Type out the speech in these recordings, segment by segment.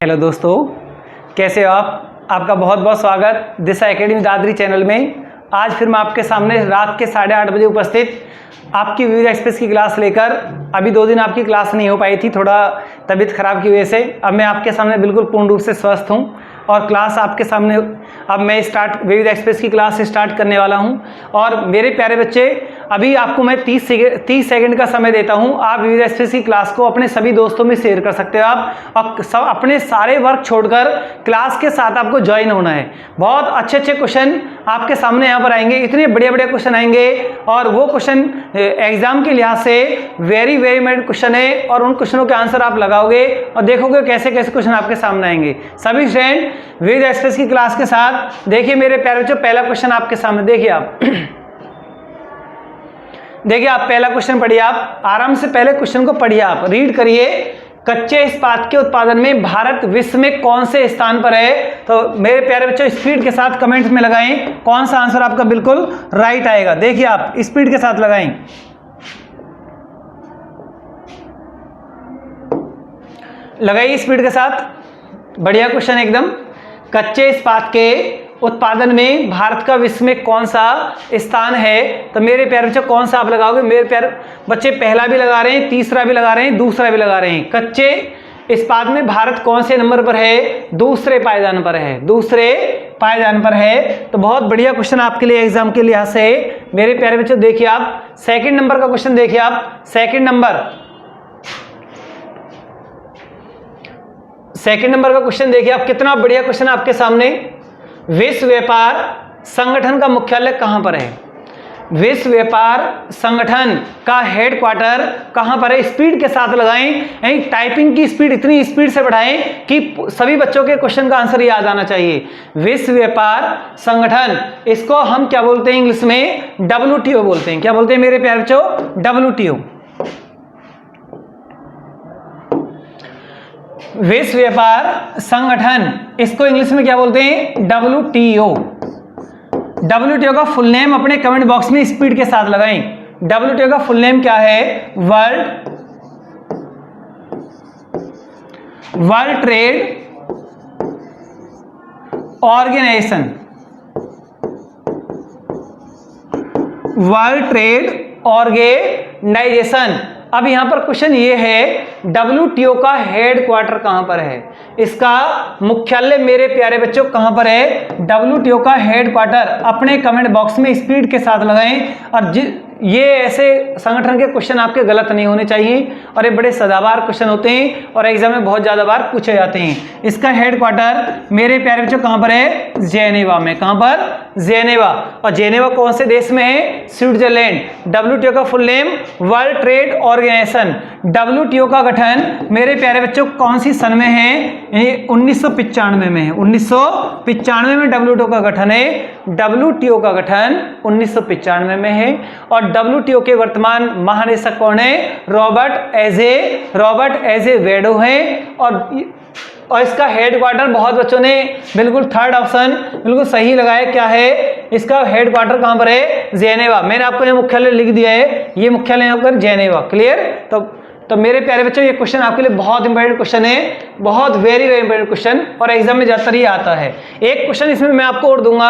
Hello दोस्तों, कैसे हो आप? आपका बहुत बहुत स्वागत दिशा एकेडमी दादरी चैनल में। आज फिर मैं आपके सामने रात के 8:30 बजे उपस्थित आपकी विविध एक्सप्रेस की क्लास लेकर। अभी 2 दिन आपकी क्लास नहीं हो पाई थी, थोड़ा तबीयत खराब की वजह से। अब मैं आपके सामने बिल्कुल पूर्ण रूप से स्वस्थ हूं और क्लास आपके सामने अब मैं विविध एक्सप्रेस की क्लास स्टार्ट करने वाला हूं। और मेरे प्यारे बच्चे, अभी आपको मैं 30 सेकंड का समय देता हूं। आप विविध एक्सप्रेस की क्लास को अपने सभी दोस्तों में शेयर कर सकते हो आप, और सब अपने सारे वर्क छोड़कर क्लास के साथ आपको ज्वाइन होना है। बहुत अच्छे अच्छे क्वेश्चन आपके सामने यहाँ पर आएंगे, इतने बढ़िया बढ़िया क्वेश्चन आएंगे, और वो क्वेश्चन एग्जाम के लिहाज से वेरी वेरी मेरिट क्वेश्चन है, और उन क्वेश्चनों के आंसर आप लगाओगे और देखोगे कैसे कैसे क्वेश्चन आपके सामने आएंगे। सभी स्टूडेंट विविध एक्सप्रेस की क्लास के साथ देखिए मेरे प्यारे बच्चों, पहला क्वेश्चन आपके सामने देखिए आप देखिए आप पहला क्वेश्चन पढ़िए, आप आराम से पहले क्वेश्चन को पढ़िए, आप रीड करिए। कच्चे इस्पात के उत्पादन में भारत विश्व में कौन से स्थान पर है? तो मेरे प्यारे बच्चों स्पीड के साथ कमेंट्स में लगाएं कौन सा आंसर आपका बिल्कुल राइट आएगा। देखिए आप स्पीड के साथ लगाएं, लगाइए स्पीड के साथ। बढ़िया क्वेश्चन एकदम। कच्चे इस्पात के उत्पादन में भारत का विश्व में कौन सा स्थान है? तो मेरे प्यारे बच्चों कौन सा आप लगाओगे? मेरे प्यारे बच्चे पहला भी लगा रहे हैं, तीसरा भी लगा रहे हैं, दूसरा भी लगा रहे हैं। कच्चे इस्पात में भारत कौन से नंबर पर है? दूसरे पायदान पर है, दूसरे पायदान पर है। तो बहुत बढ़िया क्वेश्चन आपके लिए एग्जाम के लिहाज से मेरे प्यारे बच्चों। देखिए आप सेकंड नंबर का क्वेश्चन देखिए आप, सेकंड नंबर का क्वेश्चन देखिए आप, कितना बढ़िया क्वेश्चन आपके सामने। विश्व व्यापार संगठन का मुख्यालय कहां पर है? विश्व व्यापार संगठन का हेडक्वार्टर कहां पर है? स्पीड के साथ लगाएं, यानी टाइपिंग की स्पीड इतनी स्पीड से बढ़ाएं कि सभी बच्चों के क्वेश्चन का आंसर याद आना चाहिए। विश्व व्यापार संगठन, इसको हम क्या बोलते हैं इंग्लिश में? WTO बोलते हैं। क्या बोलते हैं मेरे प्यारे बच्चों? WTO। विश्व व्यापार संगठन, इसको इंग्लिश में क्या बोलते हैं? WTO। WTO का फुल नेम अपने कमेंट बॉक्स में स्पीड के साथ लगाएं। WTO का फुल नेम क्या है? World trade organization. World trade organization. अब यहां पर क्वेश्चन ये है WTO का हेडक्वार्टर कहां पर है? इसका मुख्यालय मेरे प्यारे बच्चों कहां पर है? WTO का हेडक्वार्टर अपने कमेंट बॉक्स में स्पीड के साथ लगाएं। और ये ऐसे संगठन के क्वेश्चन आपके गलत नहीं होने चाहिए, और ये बड़े सदाबहार क्वेश्चन होते हैं और एग्जाम में बहुत ज्यादा बार पूछे जाते हैं। इसका हेडक्वार्टर मेरे प्यारे बच्चों कहां पर है? जेनेवा में। कहां पर? जेनेवा। और जेनेवा कौन से देश में है? स्विट्जरलैंड। WTO का full name world trade organization. WTO का गठन मेरे प्यारे बच्चों कौन सी सन में है? 1995 में है। 1995 में WTO का गठन है। WTO का गठन 1995 में है। और WTO के वर्तमान महानिदेशक कौन है? रॉबर्ट एजे वेडो है। और इसका हेडक्वार्टर बहुत बच्चों ने बिल्कुल थर्ड ऑप्शन बिल्कुल सही लगाया। क्या है इसका हेडक्वार्टर? कहां पर है? जेनेवा। मैंने आपको यह मुख्यालय लिख दिया है, ये मुख्यालय यहाँ पर जेनेवा। क्लियर? तो मेरे प्यारे बच्चों ये क्वेश्चन आपके लिए बहुत इंपॉर्टेंट क्वेश्चन है, बहुत वेरी वेरी इंपॉर्टेंट क्वेश्चन, और एग्जाम में ज्यादातर ये आता है। एक क्वेश्चन इसमें मैं आपको और दूंगा।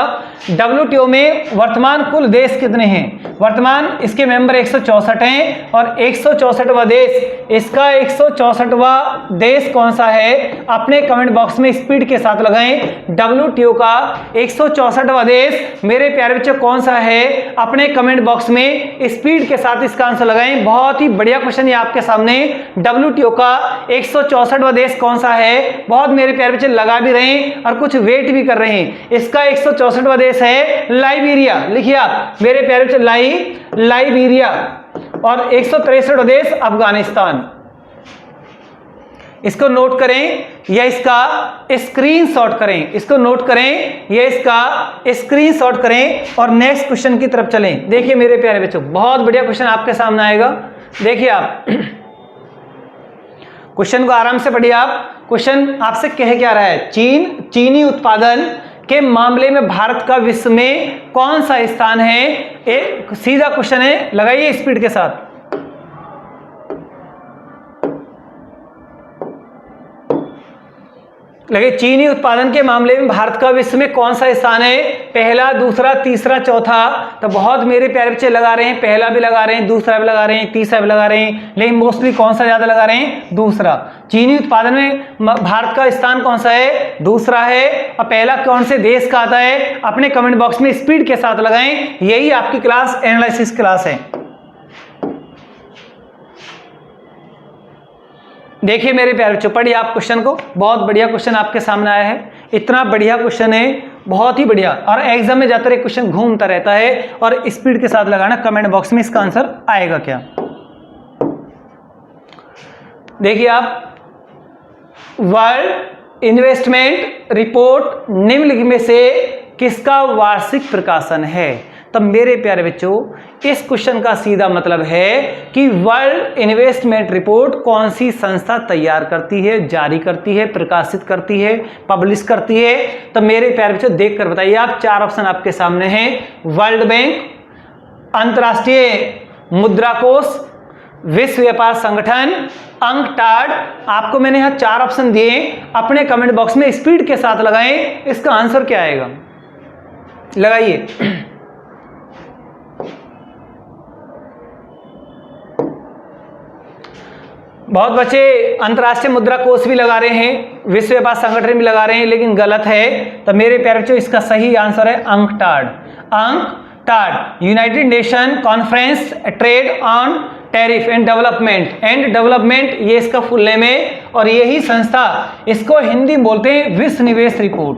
WTO में वर्तमान कुल देश कितने हैं? वर्तमान इसके मेंबर 164 हैं, और 164वां देश, इसका 164वां देश कौन सा है? अपने कमेंट बॉक्स में स्पीड के साथ लगाएं। WTO का 164वां देश मेरे प्यारे बच्चों कौन सा है? अपने कमेंट बॉक्स में स्पीड के साथ इसका आंसर लगाएं। बहुत ही बढ़िया क्वेश्चन है आपके सामने। WTO का 164वां देश कौन सा है? बहुत मेरे प्यारे बच्चे लगा भी रहे हैं और कुछ वेट भी कर रहे हैं। इसका 164वां देश है लाइबेरिया। लिखिए आप मेरे प्यारे बच्चे, लाइबेरिया। और 163वां देश अफगानिस्तान। इसको नोट करें या इसका स्क्रीनशॉट करें। इसको नोट करें या इसका स्क्रीनशॉट करें और नेक्स्ट क्वेश्चन की तरफ चलें। देखिए मेरे प्यारे बच्चों, बहुत बढ़िया क्वेश्चन आपके सामने आएगा। देखिए आप क्वेश्चन को आराम से पढ़िए आप। क्वेश्चन आपसे कह क्या रहा है? चीनी उत्पादन के मामले में भारत का विश्व में कौन सा स्थान है? एक सीधा क्वेश्चन है, लगाइए स्पीड के साथ। लगे चीनी उत्पादन के मामले में भारत का विश्व में कौन सा स्थान है? पहला, दूसरा, तीसरा, चौथा। तो बहुत मेरे प्यारे बच्चे लगा रहे हैं, पहला भी लगा रहे हैं, दूसरा भी लगा रहे हैं, तीसरा भी लगा रहे हैं, लेकिन मोस्टली कौन सा ज्यादा लगा रहे हैं? दूसरा। चीनी उत्पादन में भारत का स्थान कौन सा है? दूसरा है। और पहला कौन से देश का आता है? अपने कमेंट बॉक्स में स्पीड के साथ लगाएं। यही आपकी क्लास एनालिसिस क्लास है। देखिए मेरे प्यारे बच्चों, पढ़िए आप क्वेश्चन को, बहुत बढ़िया क्वेश्चन आपके सामने आया है। इतना बढ़िया क्वेश्चन है, बहुत ही बढ़िया, और एग्जाम में ज्यादातर क्वेश्चन घूमता रहता है। और स्पीड के साथ लगाना कमेंट बॉक्स में इसका आंसर आएगा क्या। देखिए आप, वर्ल्ड इन्वेस्टमेंट रिपोर्ट निम्नलिखित में से किसका वार्षिक प्रकाशन है? तब मेरे प्यारे बच्चों, इस क्वेश्चन का सीधा मतलब है कि वर्ल्ड इन्वेस्टमेंट रिपोर्ट कौन सी संस्था तैयार करती है, जारी करती है, प्रकाशित करती है, पब्लिश करती है? तो मेरे प्यारे बच्चों देख कर बताइए आप, चार ऑप्शन आपके सामने हैं। वर्ल्ड बैंक, अंतर्राष्ट्रीय मुद्रा कोष, विश्व व्यापार संगठन, अंकटाड। आपको मैंने यहां चार ऑप्शन दिए, अपने कमेंट बॉक्स में स्पीड के साथ लगाएं। इसका आंसर क्या आएगा? लगाइए। बहुत बच्चे अंतर्राष्ट्रीय मुद्रा कोष भी लगा रहे हैं, विश्व व्यापार संगठन भी लगा रहे हैं, लेकिन गलत है। तो मेरे प्यारे बच्चों, इसका सही आंसर है UNCTAD. UNCTAD, United nation conference trade on tariff and development, ये इसका फुल नेम है। और यही संस्था, इसको हिंदी में बोलते हैं विश्व निवेश रिपोर्ट।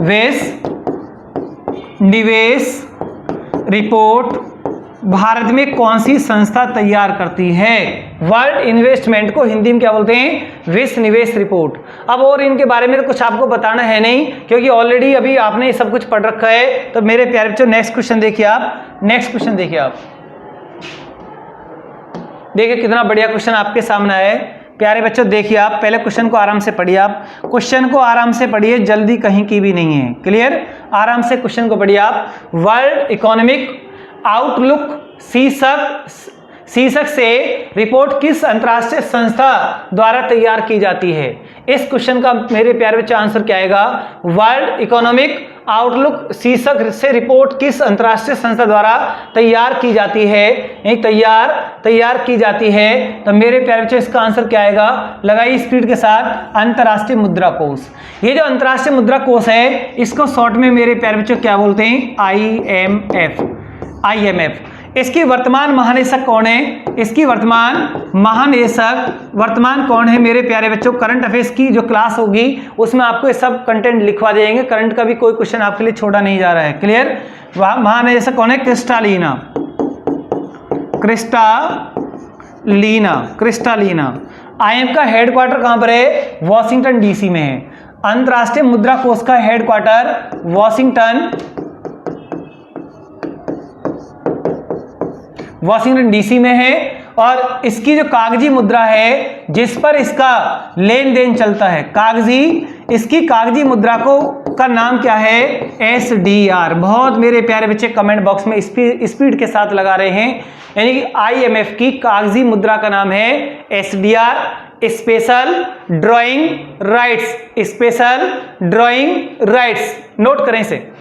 विश्व निवेश रिपोर्ट भारत में कौन सी संस्था तैयार करती है? वर्ल्ड इन्वेस्टमेंट को हिंदी में क्या बोलते हैं? विश्व निवेश रिपोर्ट। अब और इनके बारे में तो कुछ आपको बताना है नहीं, क्योंकि ऑलरेडी अभी आपने ये सब कुछ पढ़ रखा है। तो मेरे प्यारे बच्चों, नेक्स्ट क्वेश्चन देखिए आप, नेक्स्ट क्वेश्चन देखिए आप। देखिए कितना बढ़िया क्वेश्चन आपके सामने है। प्यारे बच्चों देखिए आप, पहले क्वेश्चन को आराम से पढ़िए। आप क्वेश्चन को आराम से पढ़िए, जल्दी कहीं की भी नहीं है। क्लियर? आराम से क्वेश्चन को पढ़िए आप। वर्ल्ड इकोनॉमिक आउटलुक शीर्षक से रिपोर्ट किस अंतर्राष्ट्रीय संस्था द्वारा तैयार की जाती है? इस क्वेश्चन का मेरे प्यारे बच्चे आंसर क्या आएगा? वर्ल्ड इकोनॉमिक आउटलुक शीर्षक से रिपोर्ट किस अंतर्राष्ट्रीय संस्था द्वारा तैयार की जाती है? नहीं, तैयार की जाती है। तो मेरे प्यारे बच्चे, इसका आंसर क्या आएगा? लगाइए स्पीड के साथ, अंतर्राष्ट्रीय मुद्रा कोष। ये जो अंतर्राष्ट्रीय मुद्रा कोष है, इसको शॉर्ट में मेरे प्यारे बच्चों क्या बोलते हैं? IMF। इसकी वर्तमान महानिदेशक कौन है? इसकी वर्तमान कौन है मेरे प्यारे बच्चों? करंट अफेयर्स की जो क्लास होगी उसमें आपको ये सब कंटेंट लिखवा देंगे। करंट का भी कोई क्वेश्चन आपके लिए छोड़ा नहीं जा रहा है। क्लियर? महानिदेशक कौन है? क्रिस्टालीना। IMF का हेडक्वार्टर कहां पर है? वॉशिंगटन DC में है। अंतर्राष्ट्रीय मुद्रा कोष का हेडक्वार्टर वॉशिंगटन DC में है। और इसकी जो कागजी मुद्रा है, जिस पर इसका लेन देन चलता है, इसकी कागजी मुद्रा का नाम क्या है? SDR। बहुत मेरे प्यारे बच्चे कमेंट बॉक्स में स्पीड के साथ लगा रहे हैं। यानी कि IMF की कागजी मुद्रा का नाम है SDR, special drawing rights. Note करें इसे।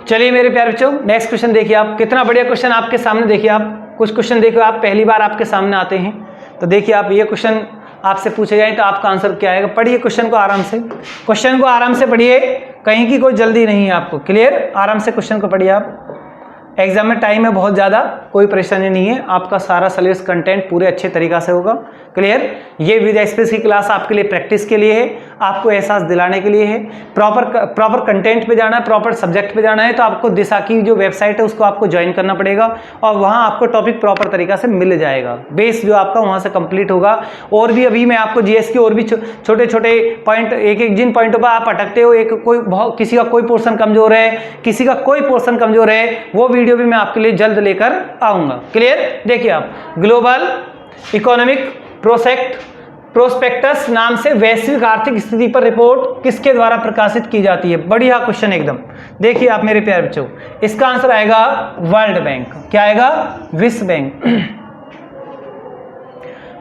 चलिए मेरे प्यारे बच्चों, नेक्स्ट क्वेश्चन देखिए आप। कितना बढ़िया क्वेश्चन आपके सामने। देखिए आप, कुछ क्वेश्चन देखिए आप पहली बार आपके सामने आते हैं। तो देखिए आप, ये क्वेश्चन आपसे पूछे जाए तो आपका आंसर क्या आएगा? पढ़िए क्वेश्चन को आराम से, पढ़िए, कहीं की कोई जल्दी नहीं है आपको। क्लियर? आराम से क्वेश्चन को पढ़िए आप। एग्जाम में टाइम है बहुत ज़्यादा, कोई परेशानी नहीं है। आपका सारा सिलेबस कंटेंट पूरे अच्छे तरीक़ा से होगा। क्लियर? ये विद एक्सप्रेस की क्लास आपके लिए प्रैक्टिस के लिए है, आपको एहसास दिलाने के लिए है। प्रॉपर कंटेंट पे जाना है, प्रॉपर सब्जेक्ट पे जाना है, तो आपको दिशा की जो वेबसाइट है उसको आपको ज्वाइन करना पड़ेगा, और वहाँ आपको टॉपिक प्रॉपर तरीक़ा से मिल जाएगा। बेस जो आपका वहाँ से कंप्लीट होगा। और भी अभी मैं आपको GS की और भी छोटे छोटे पॉइंट, एक जिन पॉइंटों पर आप अटकते हो, किसी का कोई पोर्शन कमजोर है, किसी का कोई पोर्शन कमजोर है, वो वीडियो भी मैं आपके लिए जल्द लेकर आऊँगा। क्लियर? देखिए आप, ग्लोबल इकोनॉमिक प्रोस्पेक्टस नाम से वैश्विक आर्थिक स्थिति पर रिपोर्ट किसके द्वारा प्रकाशित की जाती है? बढ़िया क्वेश्चन एकदम। देखिए आप मेरे प्यारे बच्चों, इसका आंसर आएगा वर्ल्ड बैंक। क्या आएगा? विश्व बैंक।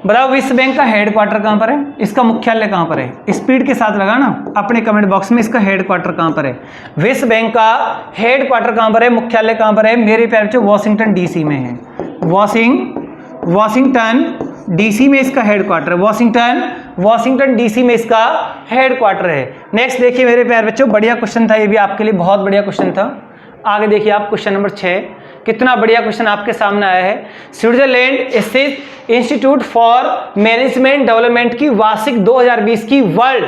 बताओ विश्व बैंक का हेडक्वार्टर कहां पर है? इसका मुख्यालय कहां पर है? स्पीड के साथ लगाना अपने कमेंट बॉक्स में, इसका हेडक्वार्टर कहां पर है? विश्व बैंक का हेडक्वार्टर कहां पर है? मुख्यालय कहां पर है? मेरे प्यारे बच्चों वॉशिंगटन डीसी में है। वॉशिंगटन डीसी में इसका हेडक्वार्टर है। वॉशिंगटन डीसी में इसका हेडक्वार्टर है। नेक्स्ट देखिए मेरे प्यारे बच्चों, बढ़िया क्वेश्चन था ये भी आपके लिए, बहुत बढ़िया क्वेश्चन था। आगे देखिए आप क्वेश्चन नंबर 6, कितना बढ़िया क्वेश्चन आपके सामने आया है। स्विट्जरलैंड स्थित इंस्टीट्यूट फॉर मैनेजमेंट डेवलपमेंट की वार्षिक 2020 की वर्ल्ड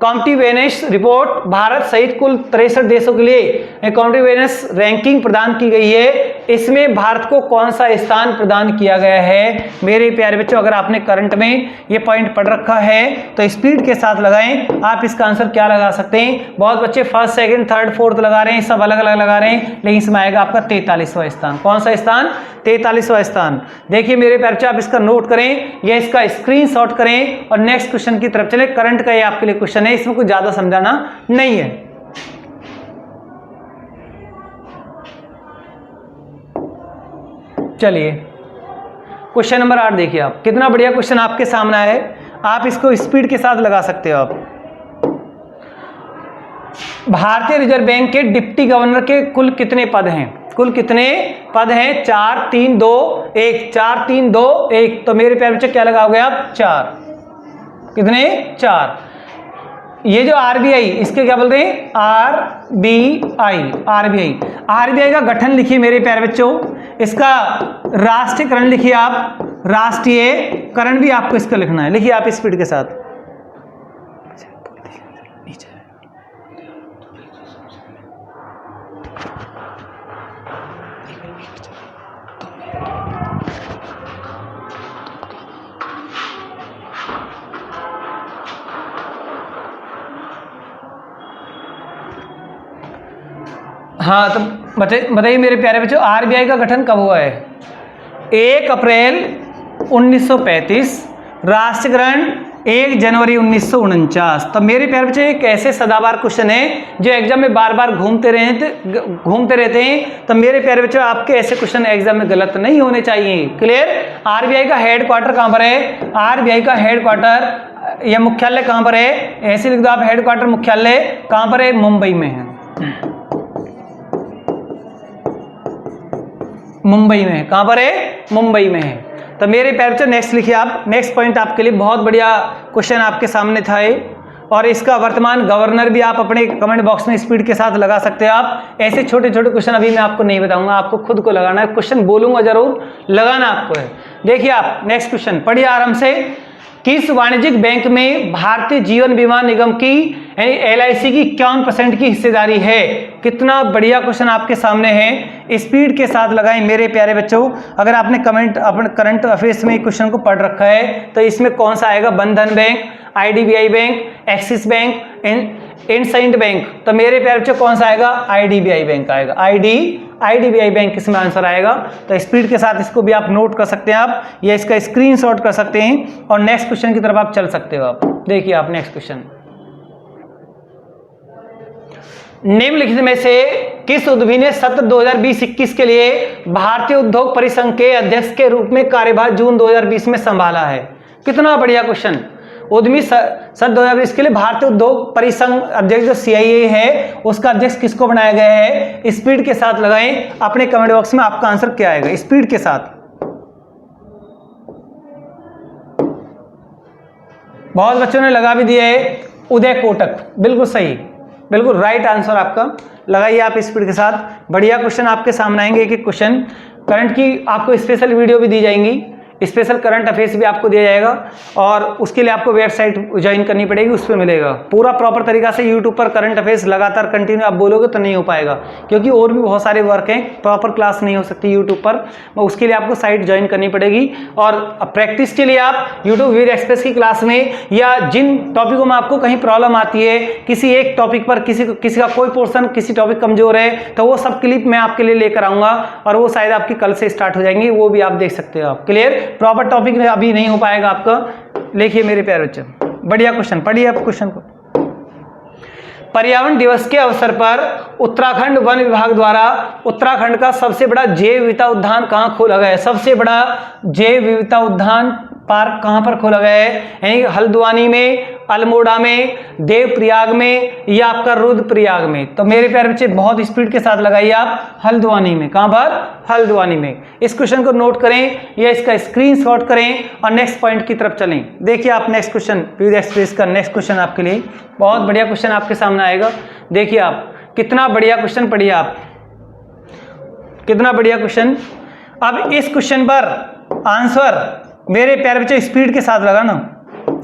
कॉम्पिटिटिवनेस रिपोर्ट भारत सहित कुल 63 देशों के लिए कॉम्पिटिटिवनेस रैंकिंग प्रदान की गई है। इसमें भारत को कौन सा स्थान प्रदान किया गया है? मेरे प्यारे बच्चों, अगर आपने करंट में ये पॉइंट पढ़ रखा है तो स्पीड के साथ लगाएं। आप इसका आंसर क्या लगा सकते हैं? बहुत बच्चे फर्स्ट, सेकंड, थर्ड, फोर्थ लगा रहे हैं, सब अलग अलग लगा रहे हैं, लेकिन इसमें आएगा आपका 43वां स्थान। कौन सा स्थान? 43वां स्थान। देखिए मेरे प्यारे बच्चों, आप इसका नोट करें या इसका स्क्रीनशॉट करें और नेक्स्ट क्वेश्चन की तरफ चले। करंट का ये आपके लिए क्वेश्चन है, इसमें कुछ ज्यादा समझाना नहीं है। चलिए क्वेश्चन नंबर 8 देखिए आप, कितना बढ़िया क्वेश्चन आपके सामने है। आप इसको स्पीड के साथ लगा सकते हो आप। भारतीय रिजर्व बैंक के डिप्टी गवर्नर के कुल कितने पद हैं? कुल कितने पद हैं? 4 3 2 1। 4 3 2 1। तो मेरे प्यारे बच्चे क्या लगाओगे आप? 4। कितने? 4। ये जो आरबीआई, इसके क्या बोलते हैं? आरबीआई का गठन लिखिए मेरे प्यारे बच्चों। इसका राष्ट्रीयकरण लिखिए आप, राष्ट्रीयकरण भी आपको इसका लिखना है। लिखिए आप स्पीड के साथ। हाँ तो बताइए मेरे प्यारे बच्चों, आरबीआई का गठन कब हुआ है? 1 अप्रैल 1935। राष्ट्रीयकरण 1 जनवरी 1949। तो मेरे प्यारे बच्चों एक ऐसे सदाबहार क्वेश्चन है जो एग्जाम में बार बार घूमते रहते हैं। तो मेरे प्यारे बच्चों आपके ऐसे क्वेश्चन एग्जाम में गलत नहीं होने चाहिए। क्लियर? आरबीआई का हेडक्वार्टर कहां पर है? आरबीआई का हेडक्वार्टर या मुख्यालय कहां पर है? ऐसे लिख दो आप, हेडक्वार्टर मुख्यालय कहां पर है? मुंबई में है। मुंबई में है। कहां पर है? मुंबई में है। तो मेरे प्यारे बच्चों नेक्स्ट लिखिए आप। नेक्स्ट पॉइंट आपके लिए बहुत बढ़िया क्वेश्चन आपके सामने था और इसका वर्तमान गवर्नर भी आप अपने कमेंट बॉक्स में स्पीड के साथ लगा सकते हो आप। ऐसे छोटे छोटे क्वेश्चन अभी मैं आपको नहीं बताऊंगा, आपको खुद को लगाना है। क्वेश्चन बोलूंगा जरूर, लगाना आपको है। देखिए आप नेक्स्ट क्वेश्चन पढ़िए आराम से। किस वाणिज्यिक बैंक में भारतीय जीवन बीमा निगम की यानी LIC की 51% की हिस्सेदारी है? कितना बढ़िया क्वेश्चन आपके सामने है। स्पीड के साथ लगाएं मेरे प्यारे बच्चों। अगर आपने अपने करंट अफेयर्स में क्वेश्चन को पढ़ रखा है तो इसमें कौन सा आएगा? बंधन bank, IDBI bank, axis bank, IndusInd bank. तो मेरे प्यारे बच्चों कौन सा आएगा? IDBI बैंक आएगा। IDBI बैंक इसमें आंसर आएगा। तो स्पीड के साथ इसको भी आप नोट कर सकते हैं आप, या इसका स्क्रीनशॉट कर सकते हैं और नेक्स्ट क्वेश्चन की तरफ आप चल सकते हो आप। देखिए आप नेक्स्ट क्वेश्चन, निम्नलिखित में से किस उद्यमी ने सत्र 2020-21 के लिए भारतीय उद्योग परिसंघ के अध्यक्ष के रूप में कार्यभार जून 2020 में संभाला है? कितना बढ़िया क्वेश्चन। उद्यमी सत्र 2020 के लिए भारतीय उद्योग परिसंघ अध्यक्ष जो CII है उसका अध्यक्ष किसको बनाया गया है? स्पीड के साथ लगाएं अपने कमेंट बॉक्स में, आपका आंसर क्या आएगा? स्पीड के साथ। बहुत बच्चों ने लगा भी दिया है उदय कोटक। बिल्कुल सही, बिल्कुल राइट आंसर आपका। लगाइए आप स्पीड के साथ। बढ़िया क्वेश्चन आपके सामने आएंगे। एक एक क्वेश्चन करंट की आपको स्पेशल वीडियो भी दी जाएंगी, स्पेशल करंट अफेयर्स भी आपको दिया जाएगा और उसके लिए आपको वेबसाइट ज्वाइन करनी पड़ेगी, उस पर मिलेगा पूरा प्रॉपर तरीका से। यूट्यूब पर करंट अफेयर्स लगातार कंटिन्यू आप बोलोगे तो नहीं हो पाएगा, क्योंकि और भी बहुत सारे वर्क हैं, प्रॉपर क्लास नहीं हो सकती यूट्यूब पर। उसके लिए आपको साइट ज्वाइन करनी पड़ेगी। और प्रैक्टिस के लिए आप यूट्यूब वीर एक्सप्रेस की क्लास में, या जिन टॉपिकों में आपको कहीं प्रॉब्लम आती है, किसी एक टॉपिक पर किसी का कोई पोर्सन, किसी टॉपिक कमजोर है, तो वो सब क्लिप मैं आपके लिए लेकर आऊंगा और वो शायद आपकी कल से स्टार्ट हो जाएंगी, वो भी आप देख सकते हो आप। क्लियर? प्रॉपर टॉपिक अभी नहीं हो पाएगा आपका, लिखिए मेरे प्यारे बच्चों, बढ़िया क्वेश्चन, पढ़िए आप क्वेश्चन को। पर्यावरण दिवस के अवसर पर उत्तराखंड वन विभाग द्वारा उत्तराखंड का सबसे बड़ा जैव विविधता उद्यान कहाँ खोला गया है? सबसे बड़ा जैव विविधता उद्यान पार्क कहाँ पर खोला गया है? यानी हल्द्वानी में, अल्मोड़ा में, देवप्रयाग में या आपका रुद्रप्रयाग में? तो मेरे प्यारे बच्चे बहुत स्पीड के साथ लगाइए आप, हल्द्वानी में। कहाँ पर? हल्द्वानी में। इस क्वेश्चन को नोट करें या इसका स्क्रीनशॉट करें और नेक्स्ट पॉइंट की तरफ चलें। देखिए आप नेक्स्ट क्वेश्चन, विविध एक्सप्रेस का नेक्स्ट क्वेश्चन आपके लिए बहुत बढ़िया क्वेश्चन आपके सामने आएगा। देखिए आप कितना बढ़िया क्वेश्चन, पढ़िए आप कितना बढ़िया क्वेश्चन। अब इस क्वेश्चन पर आंसर मेरे प्यारे बच्चे स्पीड के साथ लगाना,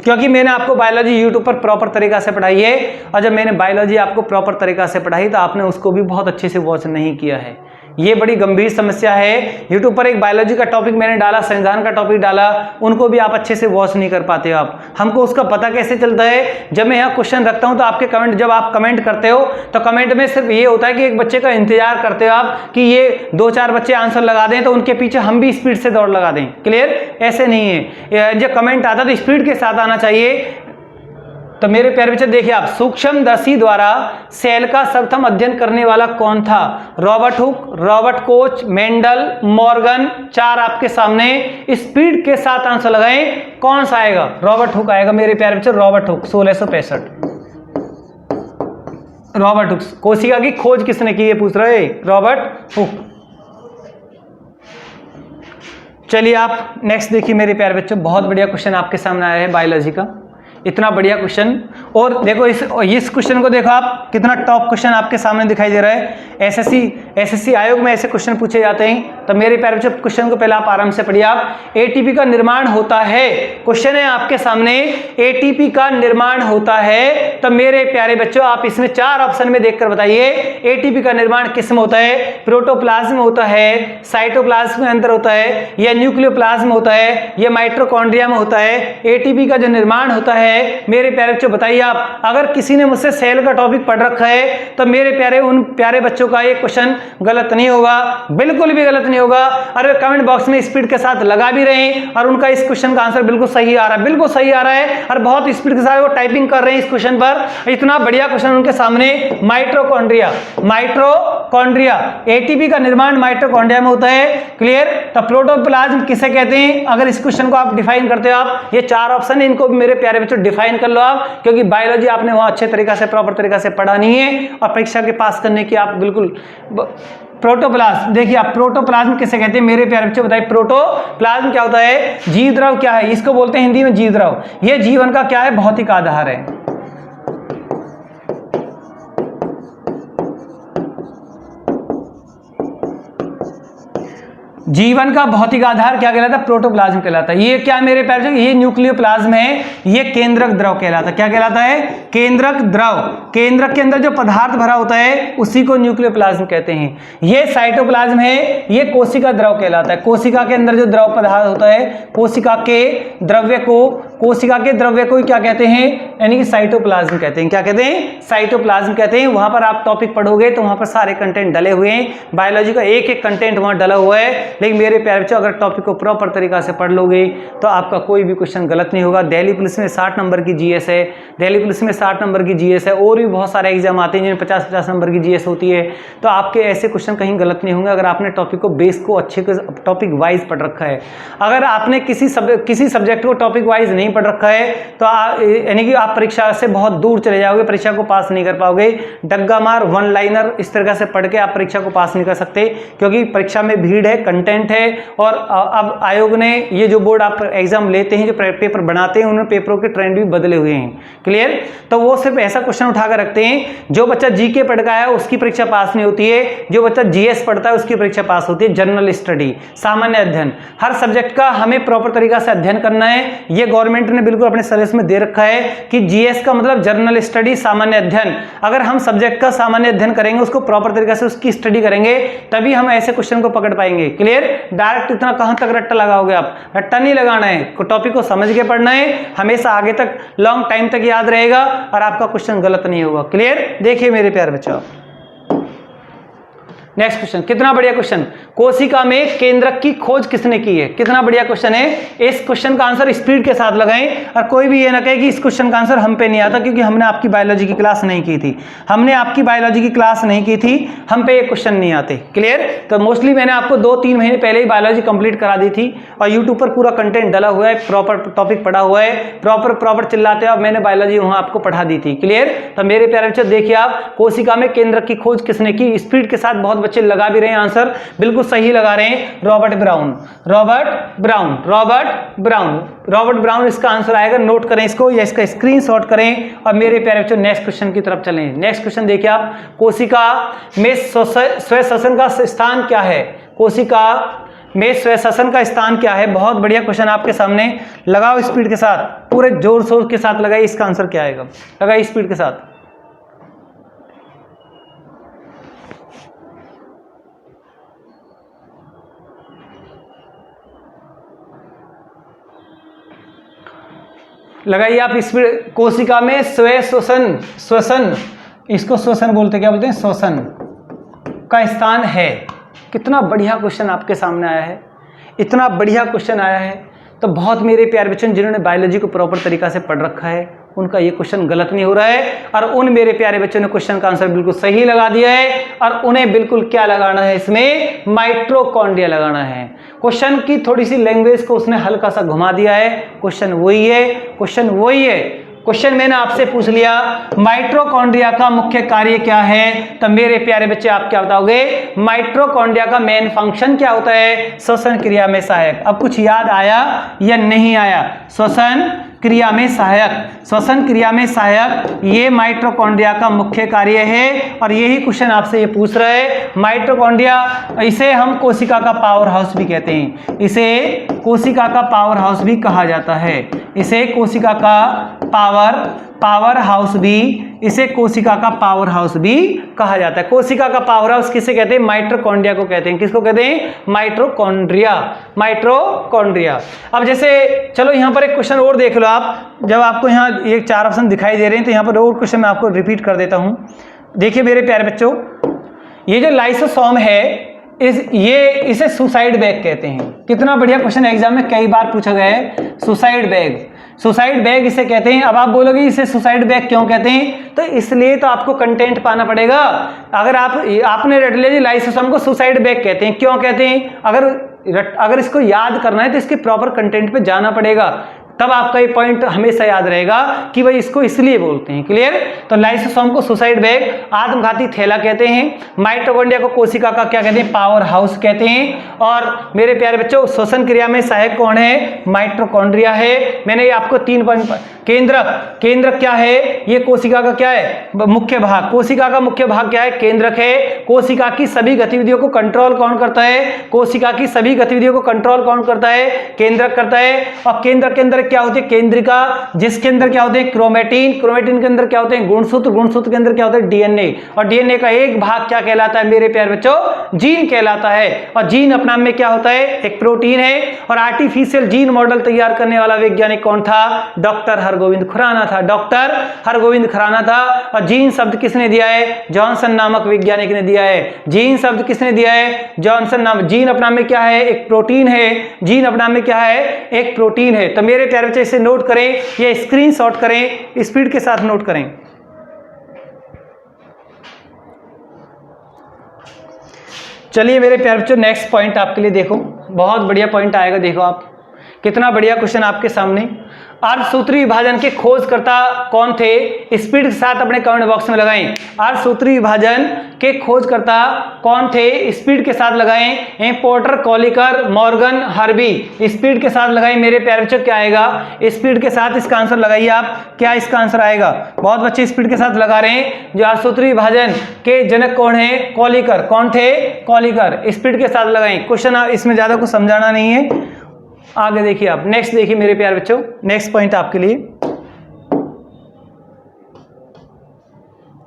क्योंकि मैंने आपको बायोलॉजी यूट्यूब पर प्रॉपर तरीका से पढ़ाई है, और जब मैंने बायोलॉजी आपको प्रॉपर तरीका से पढ़ाई तो आपने उसको भी बहुत अच्छे से वॉच नहीं किया है। ये बड़ी गंभीर समस्या है। यूट्यूब पर एक बायोलॉजी का टॉपिक मैंने डाला, संविधान का टॉपिक डाला, उनको भी आप अच्छे से वॉच नहीं कर पाते हो आप। हमको उसका पता कैसे चलता है? जब मैं यहाँ क्वेश्चन रखता हूँ तो आपके कमेंट, जब आप कमेंट करते हो तो कमेंट में सिर्फ ये होता है कि एक बच्चे का इंतजार करते हो आप कि ये 2-4 बच्चे आंसर लगा दें तो उनके पीछे हम भी स्पीड से दौड़ लगा दें। क्लियर? ऐसे नहीं है, जब कमेंट आता तो स्पीड के साथ आना चाहिए। तो मेरे प्यारे बच्चे देखिए आप, सूक्ष्मदर्शी द्वारा सेल का सर्वप्रथम अध्ययन करने वाला कौन था? Robert Hooke, Robert Koch, Mendel, Morgan. 4 आपके सामने, स्पीड के साथ आंसर लगाएं, कौन सा आएगा? रॉबर्ट हुक आएगा मेरे प्यारे बच्चे, रॉबर्ट हुक 1665। Robert Hooke. कोशिका की खोज किसने की? ये पूछ रहे रॉबर्ट हुक। चलिए आप नेक्स्ट देखिए मेरे प्यारे बच्चों, बहुत बढ़िया क्वेश्चन आपके सामने आया है बायोलॉजी का, इतना बढ़िया क्वेश्चन। और देखो इस क्वेश्चन को देखो आप, कितना टॉप क्वेश्चन आपके सामने दिखाई दे रहा है। एसएससी आयोग में ऐसे क्वेश्चन पूछे जाते हैं। तो मेरे प्यारे बच्चों क्वेश्चन को पहले आप आराम से पढ़िए आप। एटीपी का निर्माण होता है, क्वेश्चन है आपके सामने, एटीपी का निर्माण होता है। तो मेरे प्यारे बच्चों आप इसमें 4 ऑप्शन में देखकर बताइए, एटीपी का निर्माण किस में होता है? प्रोटोप्लाज्म में होता है, साइटोप्लाज्म में अंदर होता है, या न्यूक्लियोप्लाज्म में होता है, या माइटोकॉन्ड्रिया में होता है? एटीपी का जो निर्माण होता है मेरे प्यारे बच्चों बताइए आप। अगर किसी ने मुझसे सेल का टॉपिक पढ़ रखा है तो मेरे प्यारे उन प्यारे बच्चों का ये क्वेश्चन गलत नहीं होगा, बिल्कुल भी गलत नहीं होगा। और वे कमेंट बॉक्स में स्पीड के साथ लगा भी रहे हैं और उनका इस क्वेश्चन का आंसर बिल्कुल सही आ रहा है, बिल्कुल सही आ रहा है, और बहुत स्पीड के साथ वो टाइपिंग कर रहे हैं इस क्वेश्चन पर। इतना बढ़िया क्वेश्चन उनके सामने। माइटोकॉन्ड्रिया, माइटोकॉन्ड्रिया, एटीपी का निर्माण माइटोकॉन्ड्रिया में होता है। क्लियर? तो प्रोटोप्लाज्म किसे कहते हैं? अगर इस क्वेश्चन को आप डिफाइन करते हो आप, ये 4 ऑप्शन है, इनको भी मेरे प्यारे बच्चों डिफाइन कर लो आप, क्योंकि बायोलॉजी आपने वहां अच्छे तरीका से प्रॉपर तरीका से पढ़ा नहीं है और परीक्षा के पास करने की आप बिल्कुल। प्रोटोप्लाज्म, देखिए आप प्रोटोप्लाज्म किसे कहते हैं मेरे प्यारे बच्चों बताइए। प्रोटोप्लाज्म क्या होता है? जीव द्रव क्या है? इसको बोलते हैं हिंदी में जीव द्रव। ये जीवन का क्या है? भौतिक आधार है। जीवन का भौतिक आधार क्या कहलाता है? प्रोटोप्लाज्म कहलाता है। ये क्या मेरे प्यारे बच्चों? ये न्यूक्लियोप्लाज्म है, ये केंद्रक द्रव कहलाता है। क्या कहलाता है? केंद्रक द्रव। केंद्रक के अंदर जो पदार्थ भरा होता है उसी को न्यूक्लियोप्लाज्म कहते हैं। ये साइटोप्लाज्म है, ये कोशिका द्रव कहलाता है। कोशिका के अंदर जो द्रव पदार्थ होता है, कोशिका के द्रव्य को क्या कहते हैं? यानी कि साइटोप्लाज्म कहते हैं। क्या कहते हैं? साइटोप्लाज्म कहते हैं। वहां पर आप टॉपिक पढ़ोगे तो वहां पर सारे कंटेंट डले हुए हैं, बायोलॉजी का एक एक कंटेंट वहां डला हुआ है। लेकिन मेरे प्यारे बच्चों अगर टॉपिक को प्रॉपर तरीका से पढ़ लोगे तो आपका कोई भी क्वेश्चन गलत नहीं होगा। दिल्ली पुलिस में 60 नंबर की जीएस है, दिल्ली पुलिस में 60 नंबर की जीएस है, और भी बहुत सारे एग्जाम आते हैं जिनमें 50-50 नंबर की जीएस होती है। तो आपके ऐसे क्वेश्चन कहीं गलत नहीं होंगे अगर आपने टॉपिक को बेस को अच्छे टॉपिक वाइज पढ़ रखा है। अगर आपने किसी सब्जेक्ट को टॉपिक वाइज नहीं पढ़ रखा है तो यानी कि आप परीक्षा से बहुत दूर चले जाओगे, परीक्षा को पास नहीं कर पाओगे। डग्गा मार, वन लाइनर इस तरह से पढ़ के आप परीक्षा को पास नहीं कर सकते, क्योंकि परीक्षा में भीड़ है, कंटेंट है। और अब आयोग ने ये जो बोर्ड आप एग्जाम लेते हैं, जो पेपर बनाते हैं, उन्होंने पेपरों के ट्रेंड भी बदले हुए हैं। क्लियर? तो वो सिर्फ ऐसा क्वेश्चन उठाकर रखते हैं, जो बच्चा जीके पढ़ का है उसकी परीक्षा पास नहीं होती है, जो बच्चा जीएस पढ़ता है उसकी परीक्षा पास होती है। जनरल स्टडी, सामान्य अध्ययन, हर सब्जेक्ट का हमें प्रॉपर तरीका से अध्ययन करना है। ये गवर्नमेंट ने बिल्कुल अपने सिलेबस में दे रखा है कि जीएस का मतलब जनरल स्टडी, सामान्य अध्ययन। अगर हम सब्जेक्ट का सामान्य अध्ययन करेंगे, उसको प्रॉपर तरीके से उसकी स्टडी करेंगे, तभी हम ऐसे क्वेश्चन को पकड़ पाएंगे। क्लियर? डायरेक्ट इतना कहां तक रट्टा लगाओगे आप? रट्टा नहीं लगाना है, टॉपिक को समझ के पढ़ना है, हमेशा आगे तक लॉन्ग टाइम तक याद रहेगा और आपका क्वेश्चन गलत नहीं होगा। क्लियर? देखिए मेरे प्यारे बच्चों, नेक्स्ट क्वेश्चन, कितना बढ़िया क्वेश्चन, कोशिका में केंद्रक की खोज किसने की है? कितना बढ़िया क्वेश्चन है। इस क्वेश्चन का आंसर स्पीड के साथ लगाएं और कोई भी ये ना कहे कि इस क्वेश्चन का आंसर हम पे नहीं आता, क्योंकि हमने आपकी बायोलॉजी की क्लास नहीं की थी। हमने आपकी बायोलॉजी की क्लास नहीं की थी, हम पे ये क्वेश्चन नहीं आते। क्लियर? तो मोस्टली मैंने आपको 2-3 महीने पहले ही बायोलॉजी कंप्लीट करा दी थी और यूट्यूब पर पूरा कंटेंट डला हुआ है, प्रॉपर टॉपिक पढ़ा हुआ है, प्रॉपर चिल्लाते हो, मैंने बायोलॉजी वहां आपको पढ़ा दी थी। क्लियर? तो मेरे प्यारे बच्चे देखिए आप, कोशिका में केंद्रक की खोज किसने की? स्पीड के साथ बहुत बच्चे लगा भी रहे हैं, आंसर बिल्कुल सही लगा रहे हैं, रॉबर्ट ब्राउन इसका आंसर आएगा। नोट करें इसको या इसका स्क्रीनशॉट करें और मेरे प्यारे बच्चों नेक्स्ट क्वेश्चन की तरफ चलें। नेक्स्ट क्वेश्चन देखिए आप, कोशिका में स्वश्वसन का स्थान क्या है? कोशिका में स्वश्वसन का स्थान क्या है? बहुत बढ़िया क्वेश्चन आपके सामने, लगाओ स्पीड के साथ, पूरे जोर शोर के साथ लगाइए, इसका आंसर क्या आएगा? लगाइए स्पीड के साथ। लगाइए आप स्पीड। कोशिका में श्वसन, इसको श्वसन बोलते, क्या बोलते हैं? श्वसन का स्थान है। कितना बढ़िया क्वेश्चन आपके सामने आया है, इतना बढ़िया क्वेश्चन आया है। तो बहुत मेरे प्यारे बच्चों जिन्होंने बायोलॉजी को प्रॉपर तरीका से पढ़ रखा है, उनका ये क्वेश्चन गलत नहीं हो रहा है, और उन मेरे प्यारे बच्चों ने क्वेश्चन का आंसर बिल्कुल सही लगा दिया है। और उन्हें बिल्कुल क्या लगाना है इसमें? माइटोकॉन्ड्रिया लगाना है। क्वेश्चन की थोड़ी सी लैंग्वेज को उसने हल्का सा घुमा दिया है, क्वेश्चन वही है। क्वेश्चन मैंने आपसे पूछ लिया माइटोकॉन्ड्रिया का मुख्य कार्य क्या है, तो मेरे प्यारे बच्चे आप क्या बताओगे? माइटोकॉन्ड्रिया का मेन फंक्शन क्या होता है? श्वसन क्रिया में सहायक। अब कुछ याद आया या नहीं आया? श्वसन क्रिया में सहायक ये माइटोकॉन्ड्रिया का मुख्य कार्य है, और यही क्वेश्चन आपसे ये पूछ रहा है। माइटोकॉन्ड्रिया, इसे हम कोशिका का पावर हाउस भी कहते हैं, इसे कोशिका का पावर हाउस भी कहा जाता है, इसे कोशिका का पावर हाउस भी कहा जाता है। कोशिका का पावर हाउस किसे कहते हैं? माइटोकॉन्ड्रिया को कहते हैं। किसको कहते हैं? माइटोकॉन्ड्रिया। अब जैसे चलो यहां पर एक क्वेश्चन और देख लो आप, जब आपको यहां ये 4 ऑप्शन दिखाई दे रहे हैं तो यहां पर और क्वेश्चन मैं आपको रिपीट कर देता हूं। देखिए मेरे प्यारे बच्चों, ये जो लाइसोसोम है इसे सुसाइड बैग कहते हैं। कितना बढ़िया क्वेश्चन एग्जाम में कई बार पूछा गया है, सुसाइड बैग इसे कहते हैं। अब आप बोलोगे इसे सुसाइड बैग क्यों कहते हैं? तो इसलिए तो आपको कंटेंट पाना पड़ेगा। अगर आपने रट लिया लाइसोसोम को सुसाइड बैग कहते हैं, क्यों कहते हैं? अगर इसको याद करना है तो इसके प्रॉपर कंटेंट पे जाना पड़ेगा, तब आपका ये पॉइंट हमेशा याद रहेगा कि भाई इसको इसलिए बोलते हैं। क्लियर? तो लाइसोसोम को सुसाइड बैग, आत्मघाती थैला कहते हैं। माइटोकॉन्ड्रिया को कोशिका का क्या कहते हैं? पावर हाउस कहते हैं। और मेरे प्यारे बच्चों श्वसन क्रिया में सहायक कौन है? माइटोकॉन्ड्रिया है। मैंने ये आपको 3 पॉइंट, केंद्रक क्या है? ये कोशिका का क्या है? मुख्य भाग। कोशिका का मुख्य भाग क्या है? केंद्रक है। कोशिका की सभी गतिविधियों को कंट्रोल कौन करता है? कोशिका की सभी गतिविधियों को कंट्रोल कौन करता है? केंद्रक करता है। और केंद्रक के अंदर क्या होती है? केंद्रिका, जिसके अंदर क्या होते हैं? क्रोमेटिन के अंदर क्या होते हैं? गुणसूत्र के अंदर क्या होते हैं? डीएनए। और डीएनए का एक भाग क्या कहलाता है मेरे प्यारे बच्चों? जीन कहलाता है। और जीन अपने आप में क्या होता है? एक प्रोटीन है। और आर्टिफिशियल जीन मॉडल तैयार करने वाला वैज्ञानिक कौन था? डॉक्टर हरगोविंद खुराना था। और जीन शब्द किसने दिया है? जॉनसन नामक वैज्ञानिक ने दिया है। जीन शब्द किसने दिया है? जॉनसन नाम। जीन अपना में क्या है? एक प्रोटीन है। जीन अपना में क्या है? एक प्रोटीन है। तो मेरे प्यारे बच्चे इसे नोट करें या स्क्रीनशॉट करें, स्पीड के साथ नोट करें। चलिए मेरे प्यारे बच्चों नेक्स्ट पॉइंट आपके लिए देखो, बहुत बढ़िया पॉइंट आएगा। देखो आप, कितना बढ़िया क्वेश्चन आपके सामने। अर्धसूत्री विभाजन के खोजकर्ता कौन थे? स्पीड के साथ अपने कमेंट बॉक्स में लगाएं। अर्धसूत्री विभाजन के खोजकर्ता कौन थे? स्पीड के साथ लगाएं। Porter, Kolliker, Morgan, Harvey. Speed के साथ लगाएं मेरे प्यारे बच्चों। क्या आएगा? स्पीड के साथ इसका आंसर लगाइए आप। क्या इसका आंसर आएगा? बहुत बच्चे स्पीड के साथ लगा रहे हैं। जो अर्धसूत्री विभाजन के जनक कौन है? कॉलिकर। कौन थे? कॉलिकर। स्पीड के साथ लगाएं। क्वेश्चन इसमें ज्यादा कुछ समझाना नहीं है। आगे देखिए आप, नेक्स्ट देखिए मेरे प्यारे बच्चों, नेक्स्ट पॉइंट आपके लिए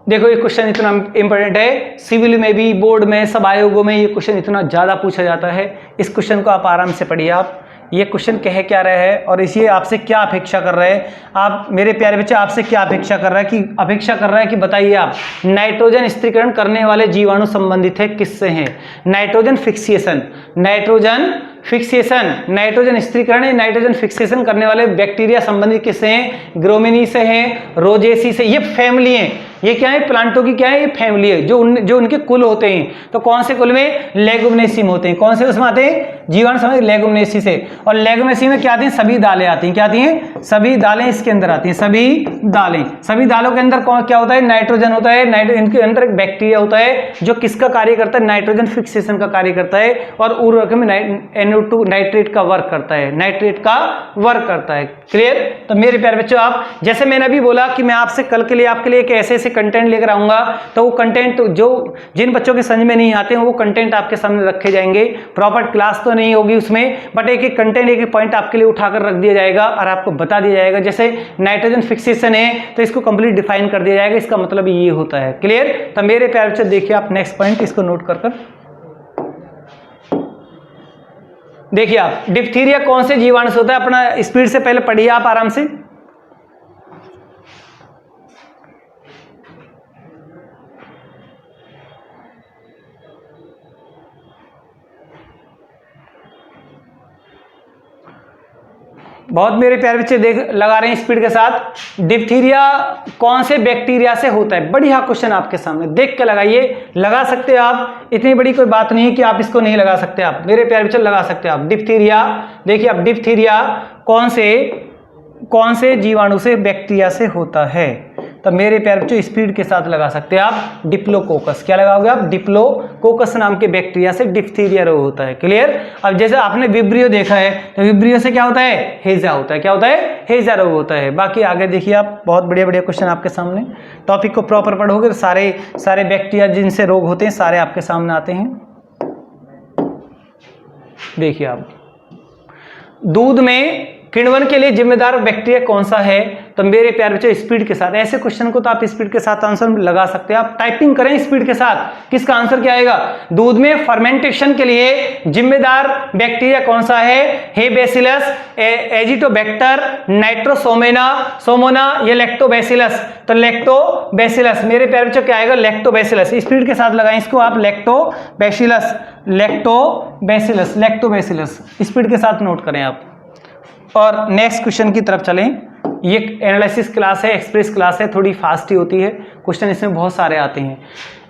देखो। ये क्वेश्चन इतना इंपॉर्टेंट है, सिविल में भी, बोर्ड में, सब आयोगों में ये क्वेश्चन इतना ज्यादा पूछा जाता है। इस क्वेश्चन को आप आराम से पढ़िए। आप ये क्वेश्चन कह क्या रहा है और इसे आपसे क्या अपेक्षा कर रहे हैं। आप मेरे प्यारे बच्चे आपसे क्या अपेक्षा कर रहा है कि बताइए आप नाइट्रोजन स्थिरीकरण करने वाले जीवाणु संबंधित है किससे हैं। नाइट्रोजन फिक्सेशन नाइट्रोजन स्थिरीकरण नाइट्रोजन फिक्सेशन करने वाले बैक्टीरिया संबंधित किससे हैं। ग्रोमिनी से हैं, रोजेसी से। ये फैमिली है, ये क्या है प्लांटों की क्या है, ये फैमिली है जो उनके कुल होते हैं। तो कौन से कुल में, लेगुमिनेसी में होते हैं। कौन से उसमें आते हैं, जीवाणु समझ लेगुमिनेसी से। और लेगुमिनेसी में क्या आती हैं, सभी दालें आती हैं। क्या आती हैं, सभी दालें इसके अंदर आती हैं। सभी दालों के अंदर कौन क्या होता है, नाइट्रोजन होता है। इनके अंदर एक बैक्टीरिया होता है जो किसका कार्य करता है, नाइट्रोजन फिक्सेशन का कार्य करता है। और उर्वरक में NO2 नाइट्रेट का वर्क करता है। क्लियर। तो मेरे प्यारे बच्चों आप जैसे मैंने अभी बोला कि मैं आपसे कल के लिए आपके लिए एक ऐसे कंटेंट लेकर आऊंगा, तो वो कंटेंट जो जिन बच्चों के समझ में नहीं आते हैं वो कंटेंट आपके सामने रखे जाएंगे। प्रॉपर क्लास तो नहीं होगी उसमें, बट एक एक कंटेंट एक एक पॉइंट आपके लिए उठाकर रख दिया जाएगा और आपको बता दिया जाएगा। जैसे नाइट्रोजन फिक्सेशन है तो इसको कंप्लीट डिफाइन कर दिया जाएगा, इसका मतलब ये होता है। क्लियर। तो मेरे प्यारे बच्चों देखिए आप नेक्स्ट पॉइंट इसको नोट कर देखिए आप डिप्थीरिया कौन से जीवाणु से होता है, अपना स्पीड से पहले पढ़िए आप आराम से। बहुत मेरे प्यारे बच्चे लगा रहे हैं स्पीड के साथ। डिप्थीरिया कौन से बैक्टीरिया से होता है, बढ़िया क्वेश्चन आपके सामने, देख के लगाइए। लगा सकते हो आप, इतनी बड़ी कोई बात नहीं है कि आप इसको नहीं लगा सकते। आप मेरे प्यारे बच्चे लगा सकते हो आप। डिप्थीरिया देखिए आप, डिप्थीरिया कौन से जीवाणु से, बैक्टीरिया से होता है। तो मेरे प्यारे बच्चों स्पीड के साथ लगा सकते हैं आप डिप्लोकोकस। क्या लगाओगे आप, डिप्लोकोकस नाम के बैक्टीरिया से डिप्थीरिया रोग होता है। क्लियर। अब जैसे आपने विब्रियो देखा है तो विब्रियो से क्या होता है, हेजा होता है। क्या होता है, हेजा रोग होता है। बाकी आगे देखिए आप, बहुत बढ़िया बढ़िया क्वेश्चन आपके सामने। टॉपिक को प्रॉपर पढ़ोगे तो सारे बैक्टीरिया जिनसे रोग होते हैं सारे आपके सामने आते हैं। देखिए आप, दूध में किण्वन के लिए जिम्मेदार बैक्टीरिया कौन सा है। तो मेरे प्यारे बच्चों स्पीड के साथ, ऐसे क्वेश्चन को तो आप स्पीड के साथ आंसर लगा सकते हैं। आप टाइपिंग करें स्पीड के साथ, किसका आंसर क्या आएगा। दूध में फर्मेंटेशन के लिए जिम्मेदार बैक्टीरिया कौन सा है, हे बेसिलस, एजिटोबैक्टर, नाइट्रोसोमोना, ये लैक्टोबैसिलस। तो लैक्टोबैसिलस मेरे प्यारे बच्चों क्या आएगा, लैक्टोबैसिलस। स्पीड के साथ लगाएं इसको आप, लैक्टोबैसिलस स्पीड के साथ नोट करें आप। और नेक्स्ट क्वेश्चन की तरफ चलें। ये एनालिसिस क्लास है, एक्सप्रेस क्लास है, थोड़ी फास्ट ही होती है। क्वेश्चन इसमें बहुत सारे आते हैं।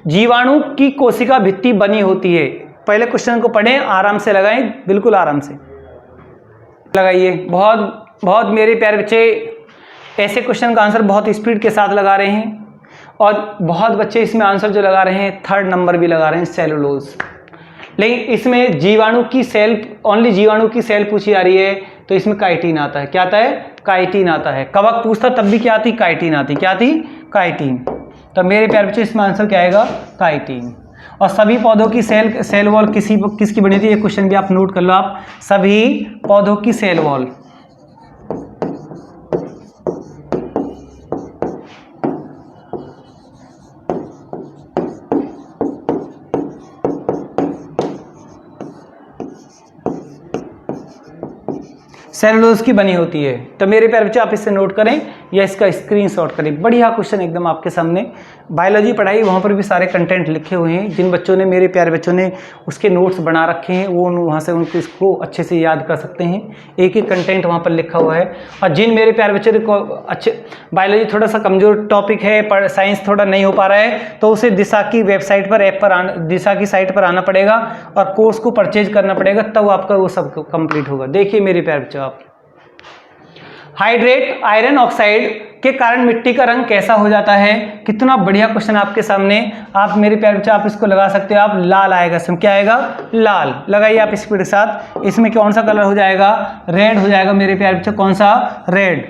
जीवाणु की कोशिका भित्ति बनी होती है। पहले क्वेश्चन को पढ़ें, आराम से लगाएं, बिल्कुल आराम से लगाइए। बहुत मेरे प्यारे बच्चे ऐसे क्वेश्चन का आंसर बहुत स्पीड के साथ लगा रहे हैं। और बहुत बच्चे इसमें आंसर जो लगा रहे हैं 3rd नंबर भी लगा रहे हैं, सेलुलोज। लेकिन इसमें जीवाणु की सेल पूछी जा रही है तो इसमें काइटिन आता है। क्या आता है, काइटिन आता है। कवक पूछता तब भी क्या आती, काइटिन आती। क्या आती, काइटिन। तो मेरे प्यारे बच्चे इसमें आंसर क्या आएगा, काइटिन। और सभी पौधों की सेल वॉल किसकी बनी थी, ये क्वेश्चन भी आप नोट कर लो आप। सभी पौधों की सेल वॉल सेलुलोज की बनी होती है। तो मेरे प्यारे बच्चे आप इससे नोट करें या इसका स्क्रीनशॉट करें। बढ़िया क्वेश्चन एकदम आपके सामने। बायोलॉजी पढ़ाई वहाँ पर भी सारे कंटेंट लिखे हुए हैं। जिन बच्चों ने, मेरे प्यारे बच्चों ने उसके नोट्स बना रखे हैं वो वहाँ से उनको इसको अच्छे से याद कर सकते हैं। एक एक कंटेंट वहाँ पर लिखा हुआ है। और जिन मेरे प्यारे बच्चे को अच्छे, बायोलॉजी थोड़ा सा कमज़ोर टॉपिक है, साइंस थोड़ा नहीं हो पा रहा है, तो उसे दिशा की वेबसाइट पर दिशा की साइट पर आना पड़ेगा और कोर्स को परचेज करना पड़ेगा, तब आपका वो सब कंप्लीट होगा। देखिए मेरे प्यारे बच्चों, आप हाइड्रेट आयरन ऑक्साइड के कारण मिट्टी का रंग कैसा हो जाता है। कितना बढ़िया क्वेश्चन आपके सामने। आप मेरे प्यारे बच्चे आप इसको लगा सकते हो आप, लाल आएगा। इसमें क्या आएगा, लाल। लगाइए आप स्पीड के साथ। इसमें कौन सा कलर हो जाएगा, रेड हो जाएगा मेरे प्यारे बच्चे। कौन सा, रेड।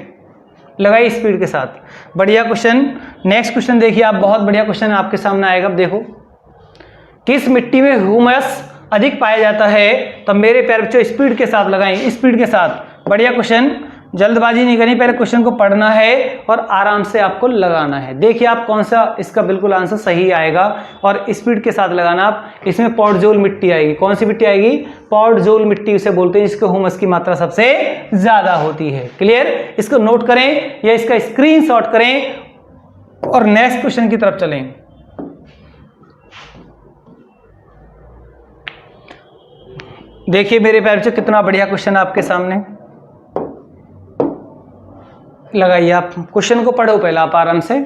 लगाइए स्पीड के साथ। बढ़िया क्वेश्चन। नेक्स्ट क्वेश्चन देखिए आप, बहुत बढ़िया क्वेश्चन आपके सामने आएगा। अब देखो, किस मिट्टी में ह्यूमस अधिक पाया जाता है। तो मेरे प्यारे बच्चों स्पीड के साथ लगाएं, स्पीड के साथ। बढ़िया क्वेश्चन। जल्दबाजी नहीं करनी, पहले क्वेश्चन को पढ़ना है और आराम से आपको लगाना है। देखिए आप कौन सा इसका बिल्कुल आंसर सही आएगा और स्पीड के साथ लगाना आप। इसमें पॉडजोल मिट्टी आएगी। कौन सी मिट्टी आएगी? पॉडजोल मिट्टी उसे बोलते हैं जिसके ह्यूमस की मात्रा सबसे ज्यादा होती है। क्लियर? इसको नोट करें या इसका स्क्रीनशॉट करें और नेक्स्ट क्वेश्चन की तरफ चलें। देखिए मेरे प्यारे बच्चों कितना बढ़िया क्वेश्चन आपके सामने। लगाइए आप, क्वेश्चन को पढ़ो पहले आप आराम से।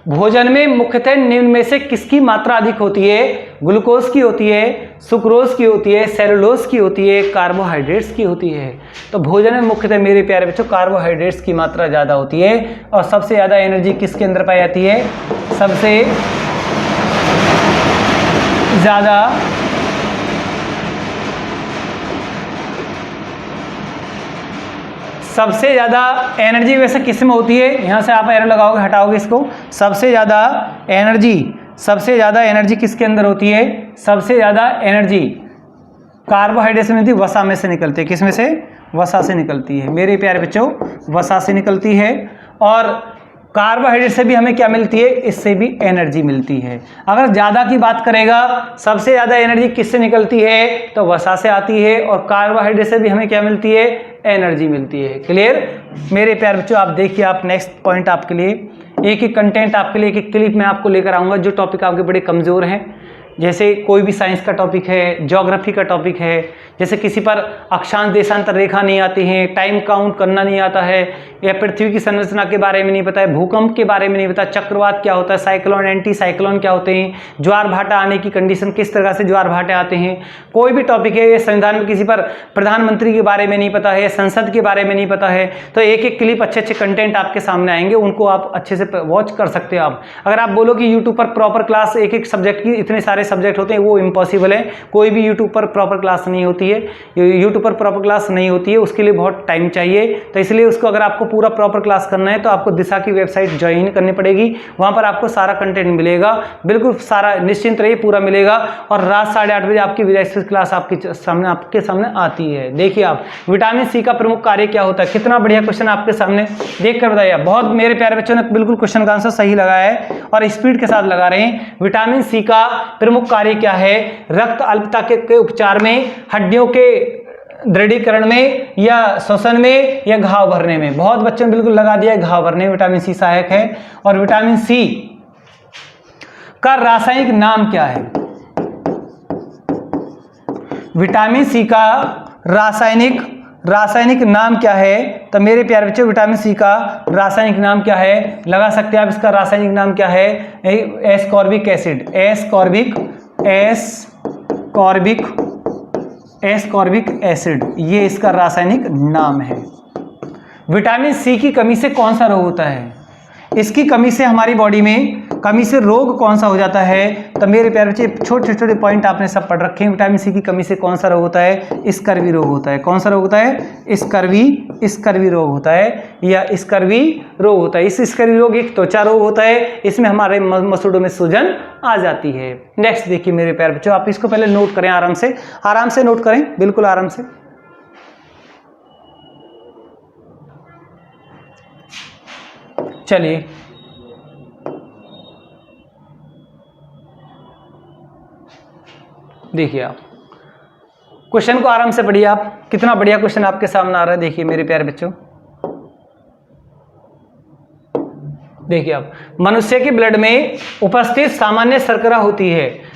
भोजन में मुख्यतः निम्न में से किसकी मात्रा अधिक होती है? ग्लूकोज की होती है, सुक्रोज की होती है, सेलुलोज की होती है, कार्बोहाइड्रेट्स की होती है। तो भोजन में मुख्यतः मेरे प्यारे बच्चों कार्बोहाइड्रेट्स की मात्रा ज़्यादा होती है। और सबसे ज़्यादा एनर्जी किसके अंदर पाई जाती है? सबसे ज़्यादा एनर्जी वैसे किस में होती है? यहाँ से आप एरो लगाओगे, हटाओगे इसको। सबसे ज़्यादा एनर्जी किसके अंदर होती है? सबसे ज़्यादा एनर्जी कार्बोहाइड्रेट में, वसा में से निकलती है। किस में से? वसा से निकलती है मेरे प्यारे बच्चों, वसा से निकलती है। और कार्बोहाइड्रेट से भी हमें क्या मिलती है? इससे भी एनर्जी मिलती है। अगर ज़्यादा की बात करेगा, सबसे ज़्यादा एनर्जी किससे निकलती है? तो वसा से आती है। और कार्बोहाइड्रेट से भी हमें क्या मिलती है? एनर्जी मिलती है। क्लियर मेरे प्यारे बच्चों? आप देखिए, आप नेक्स्ट पॉइंट आपके लिए एक एक कंटेंट आपके लिए एक एक क्लिप में आपको लेकर आऊँगा जो टॉपिक आपके बड़े कमज़ोर हैं। जैसे कोई भी साइंस का टॉपिक है, ज्योग्राफी का टॉपिक है, जैसे किसी पर अक्षांश देशांतर रेखा नहीं आती है, टाइम काउंट करना नहीं आता है, या पृथ्वी की संरचना के बारे में नहीं पता है, भूकंप के बारे में नहीं पता, चक्रवात क्या होता है, साइक्लोन एंटी साइक्लोन क्या होते हैं, ज्वार भाटा आने की कंडीशन किस तरह से ज्वार भाटे आते हैं, कोई भी टॉपिक है, ये संविधान में किसी पर प्रधानमंत्री के बारे में नहीं पता है, संसद के बारे में नहीं पता है, तो एक एक क्लिप अच्छे अच्छे कंटेंट आपके सामने आएंगे, उनको आप अच्छे से वॉच कर सकते हो आप। अगर आप बोलो कि यूट्यूब पर प्रॉपर क्लास एक एक सब्जेक्ट की इतने सारे सब्जेक्ट होते हैं, वो इम्पॉसिबल है। कोई भी यूट्यूब पर प्रॉपर क्लास नहीं होती है, यूट्यूब पर प्रॉपर क्लास नहीं होती है, उसके लिए बहुत टाइम चाहिए। तो इसलिए उसको अगर आपको पूरा प्रॉपर क्लास करना है तो आपको दिशा की वेबसाइट ज्वाइन करनी पड़ेगी। वहां पर आपको सारा कंटेंट मिलेगा, बिल्कुल सारा, निश्चिंत रहिए, पूरा मिलेगा। और रात 8:30 बजे आपकी विजय क्लास आपके सामने आती है। देखिए आप, विटामिन सी का प्रमुख कार्य क्या होता है? कितना बढ़िया क्वेश्चन आपके सामने देख कर बताइए। बहुत मेरे प्यारे बच्चों ने बिल्कुल क्वेश्चन का आंसर सही लगाया है और स्पीड के साथ लगा रहे हैं। विटामिन सी का प्रमुख कार्य क्या है? रक्त अल्पता के उपचार में, हड्डियों के दृढ़ीकरण में, या श्वसन में, या घाव भरने में। बहुत बच्चों ने बिल्कुल लगा दिया है, घाव भरने में विटामिन सी सहायक है। और विटामिन सी का रासायनिक नाम क्या है? विटामिन सी का रासायनिक नाम क्या है? तो मेरे प्यारे बच्चों, विटामिन सी का रासायनिक नाम क्या है? लगा सकते हैं आप। इसका रासायनिक नाम क्या है? Ascorbic acid. एस्कॉर्बिक एसिड, ये इसका रासायनिक नाम है। विटामिन सी की कमी से कौन सा रोग होता है? इसकी कमी से हमारी बॉडी में कमी से रोग कौन सा हो जाता है? तो मेरे प्यारे बच्चे, छोटे छोटे पॉइंट आपने सब पढ़ रखे हैं। विटामिन सी की कमी से कौन सा रोग होता है? स्कर्वी रोग होता है। कौन सा रोग होता है? स्कर्वी रोग होता है, या स्कर्वी रोग होता है। इस स्कर्वी रोग एक त्वचा रोग होता है, इसमें हमारे मसूड़ों में सूजन आ जाती है। नेक्स्ट देखिए मेरे प्यारे बच्चों, आप इसको पहले नोट करें, आराम से नोट करें, बिल्कुल आराम से। चलिए देखिए, आप क्वेश्चन को आराम से पढ़िए। आप, कितना बढ़िया क्वेश्चन आपके सामने आ रहा है। देखिए मेरे प्यारे बच्चों, देखिए आप, मनुष्य के ब्लड में उपस्थित सामान्य शर्करा होती है।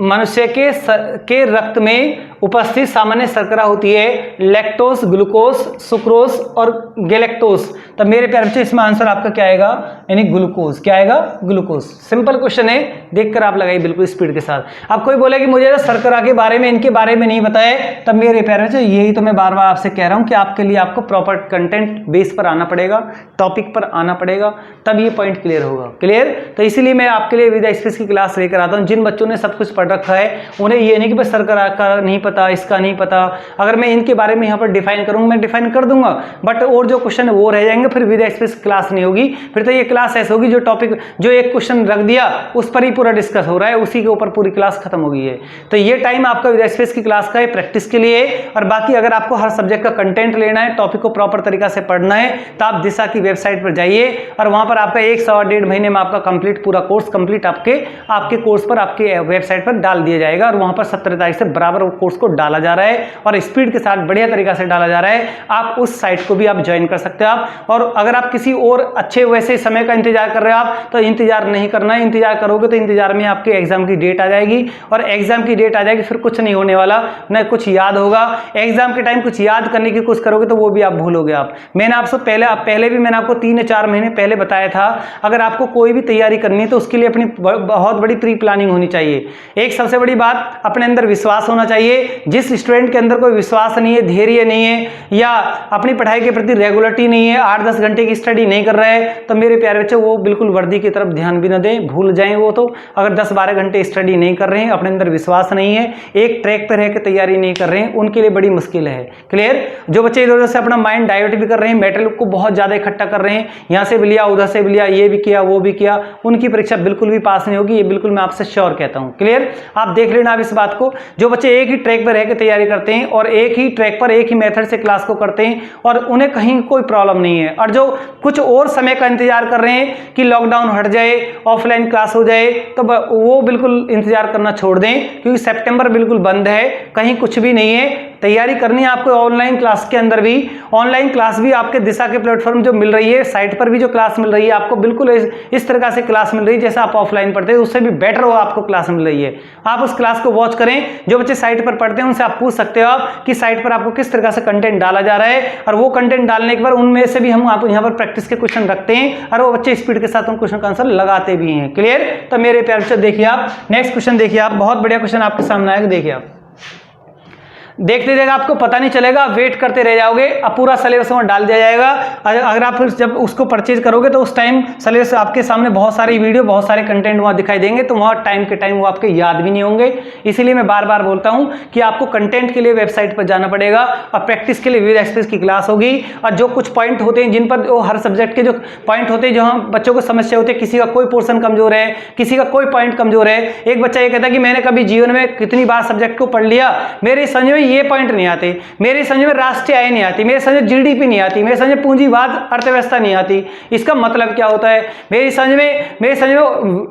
मनुष्य के रक्त में उपस्थित सामान्य शर्करा होती है लैक्टोज, ग्लूकोज, सुक्रोज और गैलेक्टोज। तो मेरे प्यारे बच्चों, इसमें आंसर आपका क्या आएगा? यानी ग्लूकोज। क्या आएगा? ग्लूकोज। सिंपल क्वेश्चन है, देखकर आप लगाइए बिल्कुल स्पीड के साथ। अब कोई बोले कि मुझे शर्करा के बारे में, इनके बारे में नहीं पता है, तब मेरे प्यारे बच्चों, यही तो मैं बार बार आपसे कह रहा हूं कि आपके लिए आपको प्रॉपर कंटेंट बेस पर आना पड़ेगा, टॉपिक पर आना पड़ेगा, तब ये पॉइंट क्लियर होगा। क्लियर? तो इसीलिए मैं आपके लिए विद स्पेस की क्लास लेकर आता हूं। जिन बच्चों ने सब कुछ पढ़ रखा है, उन्हें ये नहीं कि बस शर्करा का नहीं पता, इसका नहीं पता, अगर मैं इनके बारे में यहाँ पर डिफाइन करूँगा, मैं डिफाइन कर दूंगा, बट और जो क्वेश्चन है वो रह जाएंगे, फिर विद एक्सप्रेस क्लास नहीं होगी। फिर तो ये क्लास ऐसी होगी जो टॉपिक, जो एक क्वेश्चन रख दिया उस पर ही पूरा डिस्कस हो रहा है, उसी के ऊपर पूरी क्लास खत्म हो गई है। तो ये टाइम आपका विद एक्सप्रेस की क्लास का है प्रैक्टिस के लिए। और बाकी अगर आपको हर सब्जेक्ट का कंटेंट लेना है, टॉपिक को प्रॉपर तरीका से पढ़ना है, तो आप दिशा की वेबसाइट पर जाइए और वहां पर आपका 1 सवा 1.5 महीने में आपका कंप्लीट पूरा कोर्स कंप्लीट आपके कोर्स पर, आपके वेबसाइट पर डाल दिया जाएगा। और वहां पर 17 तारीख से बराबर वो कोर्स को डाला जा रहा है और स्पीड के साथ बढ़िया तरीका से डाला जा रहा है। आप उस साइट को भी आप ज्वाइन कर सकते हो आप। और अगर आप किसी और अच्छे वैसे समय का इंतजार कर रहे हो आप, तो इंतजार नहीं करना है। इंतजार करोगे तो इंतजार में आपके एग्जाम की डेट आ जाएगी, और एग्जाम की डेट आ जाएगी फिर कुछ नहीं होने वाला, न कुछ याद होगा। एग्जाम के टाइम कुछ याद करने की कोशिश करोगे तो वो भी आप भूलोगे। आप मैंने आपसे पहले भी मैंने आपको 3 या 4 महीने पहले बताया था, अगर आपको कोई भी तैयारी करनी है तो उसके लिए अपनी बहुत बड़ी प्री प्लानिंग होनी चाहिए। एक सबसे बड़ी बात, अपने अंदर विश्वास होना चाहिए। जिस स्टूडेंट के अंदर कोई विश्वास नहीं है, धैर्य नहीं है, या अपनी पढ़ाई के प्रति रेगुलरिटी नहीं है, 8-10 घंटे की स्टडी नहीं कर रहा है, तो मेरे प्यारे बच्चों वो बिल्कुल वर्दी की तरफ ध्यान भी न दें, भूल जाएं वो तो। अगर 10-12 घंटे स्टडी नहीं कर रहे हैं, अपने अंदर विश्वास नहीं है, एक ट्रैक पर रह के तैयारी नहीं कर रहे हैं, उनके लिए बड़ी मुश्किल है। क्लियर? जो बच्चे इधर उधर से अपना माइंड डाइवर्ट भी कर रहे हैं, मेटेरियल को बहुत ज्यादा इकट्ठा कर रहे हैं, यहाँ से भी लिया उधर से भी लिया, ये भी किया वो भी किया, उनकी परीक्षा बिल्कुल भी पास नहीं होगी, ये बिल्कुल मैं आपसे श्योर कहता हूँ। क्लियर? आप देख लेना आप इस बात को। जो बच्चे एक ही ट्रैक पर रह के तैयारी करते हैं और एक ही ट्रैक पर एक ही मेथड से क्लास को करते हैं और उन्हें कहीं कोई प्रॉब्लम नहीं है, और जो कुछ और समय का इंतजार कर रहे हैं कि लॉकडाउन हट जाए, ऑफलाइन क्लास हो जाए, तो वो बिल्कुल इंतजार करना छोड़ दें, क्योंकि सितंबर बिल्कुल बंद है, कहीं कुछ भी नहीं है। तैयारी करनी है आपको ऑनलाइन क्लास के अंदर भी। ऑनलाइन क्लास भी आपके दिशा के प्लेटफॉर्म जो मिल रही है, साइट पर भी जो क्लास मिल रही है आपको, बिल्कुल इस तरह से क्लास मिल रही है जैसा आप ऑफलाइन पढ़ते हैं, उससे भी बेटर वो आपको क्लास मिल रही है। आप उस क्लास को वॉच करें। जो बच्चे साइट पर पढ़ते हैं उनसे आप पूछ सकते हो आप कि साइट पर आपको किस तरह से कंटेंट डाला जा रहा है, और वो कंटेंट डालने के बाद उनमें से भी हम आप यहाँ पर प्रैक्टिस के क्वेश्चन रखते हैं और वो बच्चे स्पीड के साथ उन क्वेश्चन का आंसर लगाते भी हैं। क्लियर? तो मेरे प्यारे बच्चों देखिए आप नेक्स्ट क्वेश्चन देखिए, आप बहुत बढ़िया क्वेश्चन आपके सामने आएगा। देखिए आप देखते जाएगा, आपको पता नहीं चलेगा, वेट करते रह जाओगे, अब पूरा सिलेबस वहाँ डाल दिया जाएगा। अगर आप फिर जब उसको परचेज करोगे तो उस टाइम सिलेबस आपके सामने बहुत सारी वीडियो, बहुत सारे कंटेंट वहाँ दिखाई देंगे, तो वहाँ टाइम के टाइम वो आपके याद भी नहीं होंगे। इसीलिए मैं बार बार बोलता हूँ कि आपको कंटेंट के लिए वेबसाइट पर जाना पड़ेगा और प्रैक्टिस के लिए विद एक्सप्रेस की क्लास होगी। और जो कुछ पॉइंट होते हैं जिन पर वो हर सब्जेक्ट के जो पॉइंट होते हैं, जो हम बच्चों को समस्या होती है, किसी का कोई पोर्सन कमजोर है, किसी का कोई पॉइंट कमजोर है। एक बच्चा ये कहता है कि मैंने कभी जीवन में कितनी बार सब्जेक्ट को पढ़ लिया, मेरे समझ में ये पॉइंट नहीं आते, मेरी समझ में राष्ट्रीय आय नहीं आती, मेरे समझ में जीडीपी नहीं आती, मेरे समझ में पूंजीवाद अर्थव्यवस्था नहीं आती। इसका मतलब क्या होता है? मेरी समझ में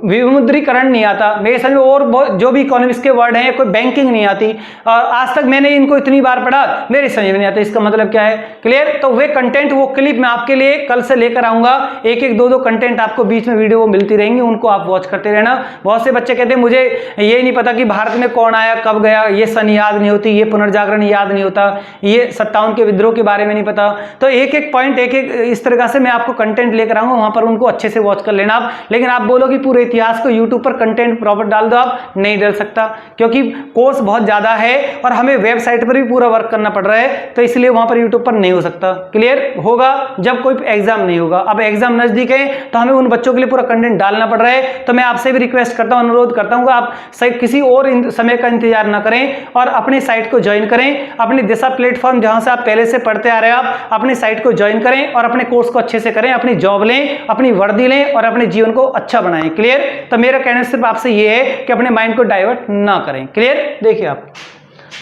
विमुद्रीकरण नहीं आता, मेरे समझ में और जो भी इकोनॉमिक्स के वर्ड हैं, कोई बैंकिंग नहीं आती, और आज तक मैंने इनको इतनी बार पढ़ा, मेरी समझ में नहीं आता। इसका मतलब क्या है? क्लियर? तो वे कंटेंट, वो क्लिप मैं आपके लिए कल से लेकर आऊंगा, एक एक दो कंटेंट आपको बीच में वीडियो मिलती रहेंगी, उनको आप वॉच करते रहना। बहुत से बच्चे कहते हैं मुझे ये नहीं पता कि भारत में कौन आया, कब गया, ये सन याद नहीं होती, ये पुनर्जागरण याद नहीं होता, ये 57 के विद्रोह के बारे में नहीं पता। तो एक एक पॉइंट, एक एक इस तरह से मैं आपको कंटेंट लेकर आऊंगा, वहां पर उनको अच्छे से वॉच कर लेना आप। लेकिन आप बोलो कि पूरे इतिहास को यूट्यूब पर कंटेंट प्रॉपर डाल दो, आप नहीं डाल सकता, क्योंकि कोर्स बहुत ज्यादा है और हमें वेबसाइट पर भी पूरा वर्क करना पड़ रहा है, तो इसलिए वहां पर यूट्यूब पर नहीं हो सकता। क्लियर? होगा जब कोई एग्जाम नहीं होगा। अब एग्जाम नजदीक है तो हमें उन बच्चों के लिए पूरा कंटेंट डालना पड़ रहा है। तो मैं आपसे भी रिक्वेस्ट करता हूं, अनुरोध करता हूं, आप किसी और समय का इंतजार ना करें और अपनी साइट को ज्वाइन करें। अपनी दिशा प्लेटफॉर्म जहां से आप पहले से पढ़ते आ रहे हैं, आप अपनी साइट को ज्वाइन करें और अपने कोर्स को अच्छे से करें, अपनी जॉब लें, अपनी वर्दी लें और अपने जीवन को अच्छा बनाएं। क्लियर? तो मेरा कहना सिर्फ आपसे ये है कि अपने माइंड को डाइवर्ट ना करें। क्लियर? देखिए आप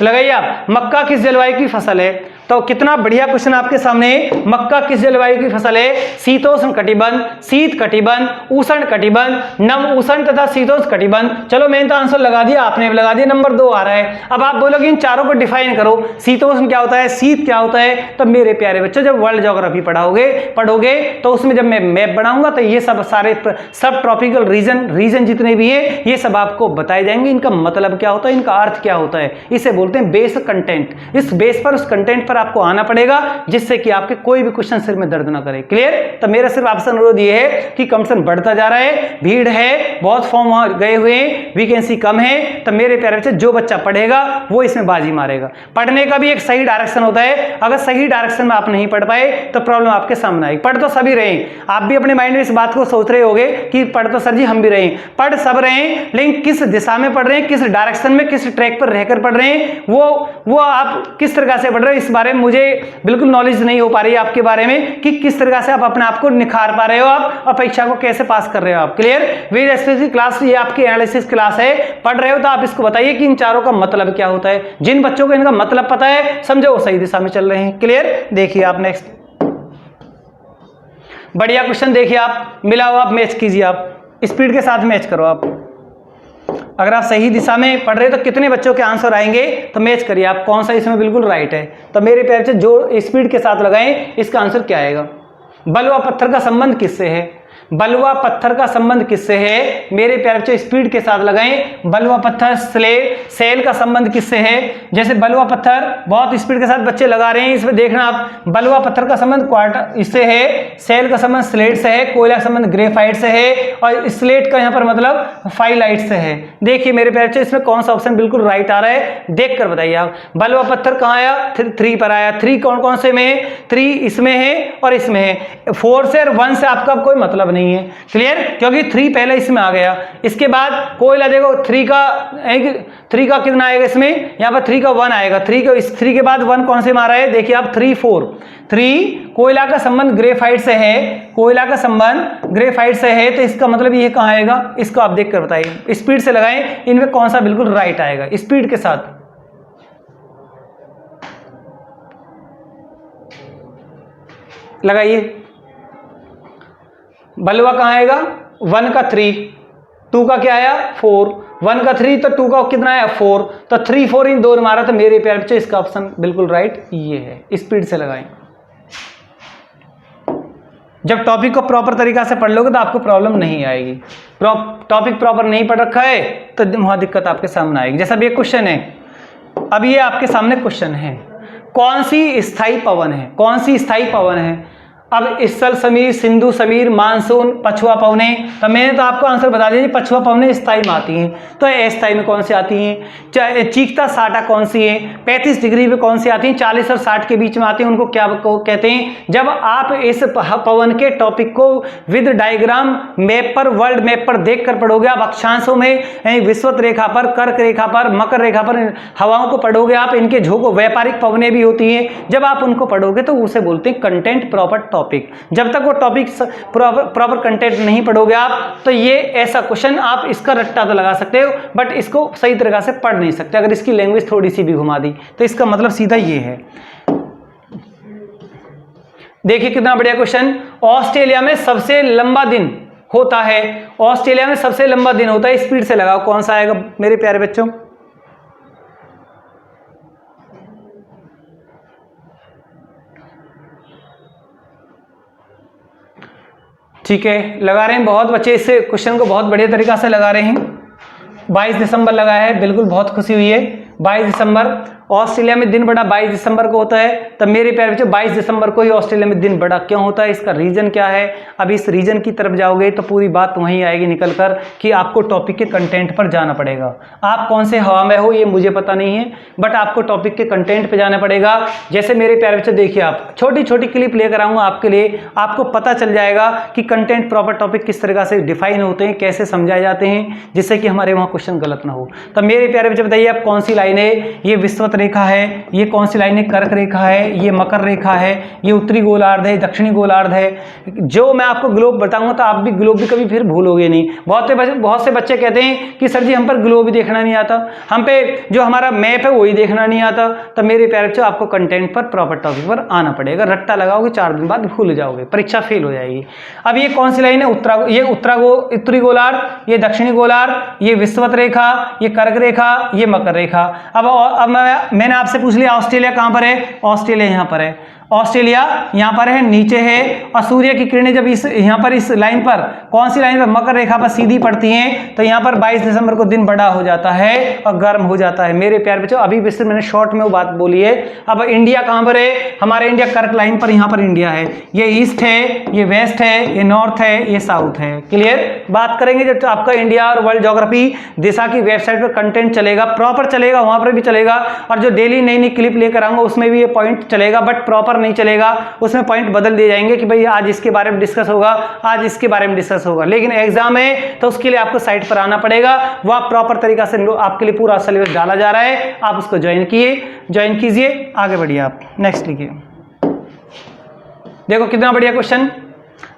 लगाइए, आप मक्का किस जलवायु की फसल है? तो कितना बढ़िया क्वेश्चन आपके सामने। मक्का किस जलवायु की फसल है? शीतोष्ण कटिबंध, शीत कटिबंध, उष्ण कटिबंध, नम उष्ण तथा शीतोष्ण कटिबंध। चलो मैंने तो आंसर लगा दिया, आपने भी लगा दिया, नंबर 2 आ रहा है। अब आप बोलोगे इन चारों को डिफाइन करो, शीतोष्ण क्या होता है, शीत क्या होता है। तो मेरे प्यारे बच्चों, जब वर्ल्ड ज्योग्राफी पढ़ोगे तो उसमें जब मैं मैप बनाऊंगा तो ये सब सारे सब ट्रॉपिकल रीजन जितने भी है, ये सब आपको बताए जाएंगे। इनका मतलब क्या होता है, इनका अर्थ क्या होता है। इसे बोलते हैं बेस कंटेंट। इस बेस पर, उस कंटेंट पर पर आपको आना पड़ेगा, जिससे कि आपके कोई भी क्वेश्चन सिर में दर्द ना करे। क्लियर? तो मेरा सिर्फ आपसे अनुरोध ये है कि कंपटीशन बढ़ता जा रहा है, भीड़ है, बहुत फॉर्म गए हुए हैं, वैकेंसी कम है, तो मेरे प्यारे बच्चे जो बच्चा पढ़ेगा वो इसमें बाजी मारेगा। पढ़ने का भी एक सही डायरेक्शन होता है, अगर सही डायरेक्शन में आप नहीं पढ़ पाए तो प्रॉब्लम आपके सामने आएगी। पढ़ तो सभी रहे, आप भी अपने माइंड में इस बात को सोच रहे होंगे कि पढ़ तो सर जी हम भी रहे, पढ़ सब रहे, लेकिन किस दिशा में पढ़ रहे हैं, किस डायरेक्शन में, किस ट्रैक पर रहकर पढ़ रहे हैं, वो आप किस तरह से पढ़ रहे हो, इस बारे में मुझे बिल्कुल नॉलेज नहीं हो पा रही है आपके बारे में कि किस तरह से आप अपने आप को निखार पा रहे हो आप, और परीक्षा को कैसे पास कर रहे हो आप। क्लियर? वेरी स्पेसिफिक क्लास, ये आपकी एनालिसिस क्लास है। पढ़ रहे हो तो आप इसको बताइए कि इन चारों का मतलब क्या होता है। जिन बच्चों को इनका मतलब पता है, समझो वो सही दिशा में चल रहे हैं। क्लियर? देखिए आप नेक्स्ट बढ़िया क्वेश्चन देखिए, आप मिला हुआ, आप मैच कीजिए, आप स्पीड के साथ मैच करो। आप अगर आप सही दिशा में पढ़ रहे हो तो कितने बच्चों के आंसर आएंगे, तो मैच करिए आप कौन सा इसमें बिल्कुल राइट है। तो मेरे पैर से जो स्पीड के साथ लगाएं, इसका आंसर क्या आएगा? बलुआ पत्थर का संबंध किससे है? बलुआ पत्थर का संबंध किससे है? मेरे प्यारे बच्चों स्पीड के साथ लगाएं। बलुआ पत्थर सेल का संबंध किससे है? जैसे बलुआ पत्थर बहुत स्पीड के साथ बच्चे लगा रहे हैं, इसमें देखना आप, बलुआ पत्थर का संबंध क्वार्टर इससे है, सेल का संबंध स्लेट से है, कोयला का संबंध ग्रेफाइट से है, और स्लेट का यहाँ पर मतलब फाइलाइट से है। देखिए मेरे प्यारे बच्चों इसमें कौन सा ऑप्शन बिल्कुल राइट आ रहा है, देख कर बताइए आप। बलुआ पत्थर कहाँ आया? 3 पर आया। 3 कौन कौन से में? 3 इसमें है और इसमें है। 4 से और 1 से आपका कोई मतलब नहीं है। क्लियर? क्योंकि 3 पहले इसमें आ गया। इसके बाद कोयला देखो 3 का कितना आएगा इसमें, यहाँ पर 3 का 1 आएगा। 3 के बाद 1 कौन से मारा है? देखिए आप 3 4। 3 कोयला का संबंध ग्रेफाइट से है, कोयला का संबंध ग्रेफाइट से है, तो इसका मतलब ये कहाँ आएगा? इसको आप देख कर बताइए, स्पीड से लगाएं, इनमें कौन सा बिल्कुल राइट आएगा स्पीड के साथ। लगाइए। बलुआ कहाँ आएगा? 1 का 3, 2 का क्या आया? 4, 1 का 3 तो 2 का कितना आया? 4, तो 3 4 इन 2 मारा, तो मेरे प्यारे बच्चे इसका ऑप्शन बिल्कुल राइट ये है। स्पीड से लगाएं। जब टॉपिक को प्रॉपर तरीका से पढ़ लोगे तो आपको प्रॉब्लम नहीं आएगी। टॉपिक प्रॉपर नहीं पढ़ रखा है तो वहां दिक्कत आपके सामने आएगी। जैसा भी एक क्वेश्चन है, अब ये आपके सामने क्वेश्चन है, कौन सी स्थायी पवन है? कौन सी स्थायी पवन है? अब इसल समीर, सिंधु समीर, मानसून, पछुआ पवने, तो मैंने तो आपको आंसर बता दिया। पछुआ पवने स्थायी में आती हैं, तो अस्थायी में कौन सी आती हैं? चीखता साटा कौन सी है? 35 डिग्री पे कौन सी आती हैं? 40 और 60 के बीच में आती हैं, उनको क्या कहते हैं? जब आप इस पवन के टॉपिक को विद डायग्राम मैप पर, वर्ल्ड मैप पर देख कर पढ़ोगे, आप अक्षांशों में विषुवत रेखा पर, कर्क रेखा पर, मकर रेखा पर हवाओं को पढ़ोगे आप, इनके झोंकों, व्यापारिक पवने भी होती हैं, जब आप उनको पढ़ोगे तो उसे बोलते हैं कंटेंट प्रॉपर टॉपिक। जब तक वो टॉपिक प्रॉपर कंटेंट नहीं पढ़ोगे आप, तो ये ऐसा क्वेश्चन आप इसका रट्टा तो लगा सकते हो, बट इसको सही तरीके से पढ़ नहीं सकते अगर इसकी लैंग्वेज थोड़ी सी भी घुमा दी। तो इसका मतलब सीधा ये है। देखिए कितना बढ़िया क्वेश्चन। ऑस्ट्रेलिया में सबसे लंबा दिन होता है, ऑस्ट्रेलिया में सबसे लंबा दिन होता है, स्पीड से लगाओ कौन सा आएगा मेरे प्यारे बच्चों? ठीक है, लगा रहे हैं बहुत बच्चे, इस क्वेश्चन को बहुत बढ़िया तरीका से लगा रहे हैं। 22 दिसंबर लगा है, बिल्कुल बहुत खुशी हुई है। 22 दिसंबर ऑस्ट्रेलिया में दिन बड़ा 22 दिसंबर को होता है, तब मेरे प्यारे बच्चों 22 दिसंबर को ही ऑस्ट्रेलिया में दिन बड़ा क्यों होता है, इसका रीजन क्या है? अब इस रीजन की तरफ जाओगे तो पूरी बात वहीं आएगी निकल कर कि आपको टॉपिक के कंटेंट पर जाना पड़ेगा। आप कौन से हवा में हो ये मुझे पता नहीं है, बट आपको टॉपिक के कंटेंट पर जाना पड़ेगा। जैसे मेरे प्यारे बच्चों देखिए, आप छोटी छोटी क्लिप लेकर आऊँगा आपके लिए, आपको पता चल जाएगा कि कंटेंट प्रॉपर टॉपिक किस तरीके से डिफाइन होते हैं, कैसे समझाए जाते हैं, जिससे कि हमारे वहाँ क्वेश्चन गलत ना हो। तो मेरे प्यारे बच्चे बताइए आप कौन सी लाइन है? ये विषुवत रेखा है, ये कौन सी लाइन है? कर्क रेखा है, ये मकर रेखा है, ये उत्तरी गोलार्ध है, दक्षिणी गोलार्ध है। जो मैं आपको ग्लोब बताऊंगा तो आप भी ग्लोब भी कभी फिर भूलोगे नहीं। बहुत से बच्चे कहते हैं कि सर जी हम पर ग्लोब भी देखना नहीं आता, हम पे जो हमारा मैप है वही देखना नहीं आता। तो मेरे प्यारे बच्चों आपको कंटेंट पर, प्रॉपर टॉपिक पर आना पड़ेगा। रट्टा लगाओगे 4 दिन बाद भूल जाओगे, परीक्षा फेल हो जाएगी। अब ये कौन सी लाइन है? उत्तरी गोलार्ध, ये दक्षिणी गोलार्ध, ये विषुवत रेखा, ये कर्क रेखा, ये मकर रेखा। अब मैंने आपसे पूछ लिया ऑस्ट्रेलिया कहां पर है? ऑस्ट्रेलिया यहां पर है। ऑस्ट्रेलिया यहाँ पर है, नीचे है, और सूर्य की किरणें जब इस यहाँ पर इस लाइन पर, कौन सी लाइन पर, मकर रेखा पर सीधी पड़ती हैं, तो यहाँ पर 22 दिसंबर को दिन बड़ा हो जाता है और गर्म हो जाता है। मेरे प्यारे बच्चों, अभी भी मैंने शॉर्ट में वो बात बोली है। अब इंडिया कहाँ पर है? हमारे इंडिया कर्क लाइन पर यहाँ पर इंडिया है। ये ईस्ट है, ये वेस्ट है, ये नॉर्थ है, ये साउथ है। क्लियर? बात करेंगे जब आपका इंडिया और वर्ल्ड ज्योग्राफी दिशा की वेबसाइट पर कंटेंट चलेगा, प्रॉपर चलेगा, वहां पर भी चलेगा, और जो डेली नई नई क्लिप लेकर आऊंगा उसमें भी ये पॉइंट चलेगा, बट प्रॉपर नहीं चलेगा। उसमें पॉइंट बदल दिए जाएंगे कि भाई आज इसके बारे में डिस्कस होगा, आज इसके बारे में डिस्कस होगा। लेकिन एग्जाम है तो उसके लिए आपको साइट पर आना पड़ेगा, वहां प्रॉपर तरीका से आपके लिए पूरा सिलेबस डाला जा रहा है। आप उसको ज्वाइन कीजिए, आगे बढ़िए। आप नेक्स्ट लिखिए। देखो कितना बढ़िया क्वेश्चन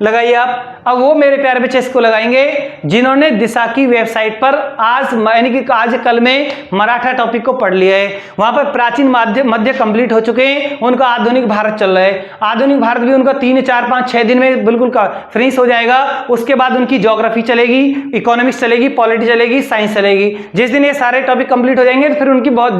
लगाइए आप। अब वो मेरे प्यारे बच्चे इसको लगाएंगे जिन्होंने दिशा की वेबसाइट पर आज यानी कि आज कल में मराठा टॉपिक को पढ़ लिया है। वहां पर प्राचीन मध्य कंप्लीट हो चुके हैं, उनका आधुनिक भारत चल रहा है। आधुनिक भारत भी उनका 3, 4, 5, 6 दिन में बिल्कुल फिनिश हो जाएगा। उसके बाद उनकी ज्योग्राफी चलेगी, इकोनॉमिक्स चलेगी, पॉलिटी चलेगी, साइंस चलेगी। जिस दिन ये सारे टॉपिक कंप्लीट हो जाएंगे फिर उनकी बहुत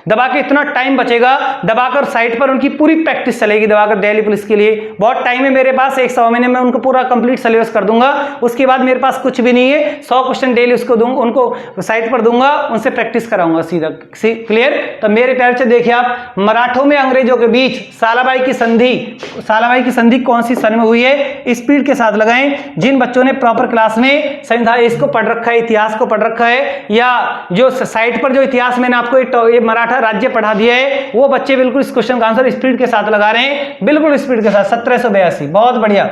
दबा के इतना टाइम बचेगा, दबाकर साइट पर उनकी पूरी प्रैक्टिस चलेगी, दबाकर दिल्ली पुलिस के लिए। बहुत टाइम है मेरे पास, 100 महीने में उनको पूरा कंप्लीट सिलेबस कर दूंगा। उसके बाद मेरे पास कुछ भी नहीं है, 100 क्वेश्चन डेली उसको दूंगा, उनको साइट पर दूंगा, उनसे प्रैक्टिस कराऊंगा सीधा। क्लियर? तो मेरे प्यारे से देखिए आप, मराठों में अंग्रेजों के बीच सालाबाई की संधि कौन सी सन में हुई है? स्पीड के साथ लगाएं। जिन बच्चों ने प्रॉपर क्लास में संविधान इसको पढ़ रखा है, इतिहास को पढ़ रखा है, या जो साइट पर जो इतिहास मैंने आपको ये मराठा राज्य पढ़ा दिया है, वो बच्चे बिल्कुल इस क्वेश्चन का आंसर स्पीड के साथ लगा रहे हैं, बिल्कुल स्पीड के साथ। 1782, बहुत बढ़िया,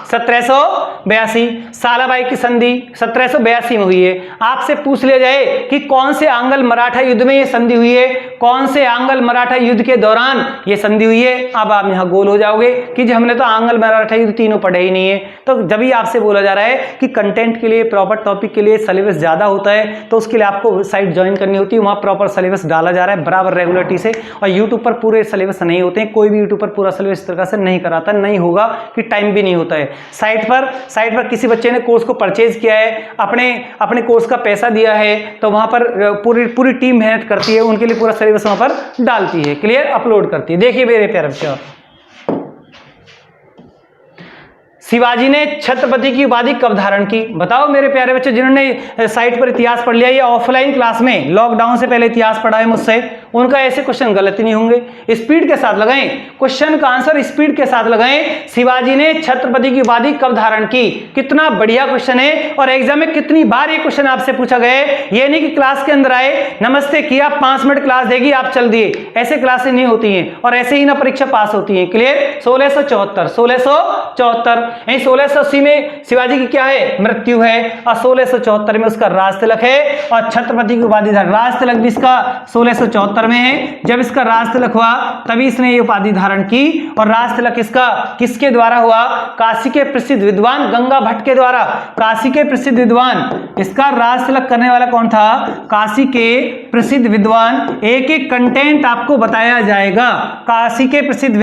1782 सालाबाई की संधि 1782 में हुई है। आपसे पूछ लिया जाए कि कौन से आंग्ल मराठा युद्ध में यह संधि हुई है, कौन से आंग्ल मराठा युद्ध के दौरान यह संधि हुई है, अब आप यहां गोल हो जाओगे कि जो हमने तो आंग्ल मराठा युद्ध तीनों पढ़े ही नहीं है। तो जब भी आपसे बोला जा रहा है कि कंटेंट के लिए, प्रॉपर टॉपिक के लिए सिलेबस ज्यादा होता है, तो उसके लिए आपको साइट ज्वाइन करनी होती है, वहां प्रॉपर सिलेबस डाला जा रहा है बराबर रेगुलरिटी से। और यूट्यूब पर पूरे सिलेबस नहीं होते हैं, कोई भी यूट्यूब पर पूरा सिलेबस इस तरह से नहीं कराता, नहीं होगा कि टाइम भी नहीं होता है। साइट पर किसी बच्चे ने कोर्स को परचेज किया है, अपने कोर्स का पैसा दिया है, तो वहां पर पूरी टीम मेहनत करती है, उनके लिए पूरा सिलेबस वहां पर डालती है। क्लियर? अपलोड करती है। देखिए मेरे प्यारे बच्चों, शिवाजी ने छत्रपति की उपाधि कब धारण की? बताओ मेरे प्यारे बच्चे, जिन्होंने साइट पर इतिहास पढ़ लिया या ऑफलाइन क्लास में लॉकडाउन से पहले इतिहास पढ़ा है मुझसे, उनका ऐसे क्वेश्चन गलत नहीं होंगे। स्पीड के साथ लगाएं, क्वेश्चन का आंसर स्पीड के साथ लगाएं। शिवाजी ने छत्रपति की उपाधि कब धारण की? कितना बढ़िया क्वेश्चन है, और एग्जाम में कितनी बार ये क्वेश्चन आपसे पूछा गया है। ये नहीं कि क्लास के अंदर आए, नमस्ते किया, 5 मिनट क्लास देगी, आप चल दिए, ऐसे क्लासेस नहीं होती हैं, और ऐसे ही ना परीक्षा पास होती है। क्लियर? 1674 1680 में शिवाजी की क्या है? मृत्यु है, और 1674 में उसका राज तिलक है, और छत्रपति की उपाधि धारण, राज तिलक भी इसका 1674 में है। जब इसका राज तिलक हुआ तभी इसने ये उपाधि धारण की, और राज तिलक इसका किसके द्वारा हुआ? काशी के प्रसिद्ध विद्वान गंगा भट्ट के द्वारा। काशी के प्रसिद्ध विद्वान, इसका राज तिलक करने वाला कौन था? काशी के प्रसिद्ध विद्वान। एक एक कंटेंट आपको बताया जाएगा। काशी के प्रसिद्ध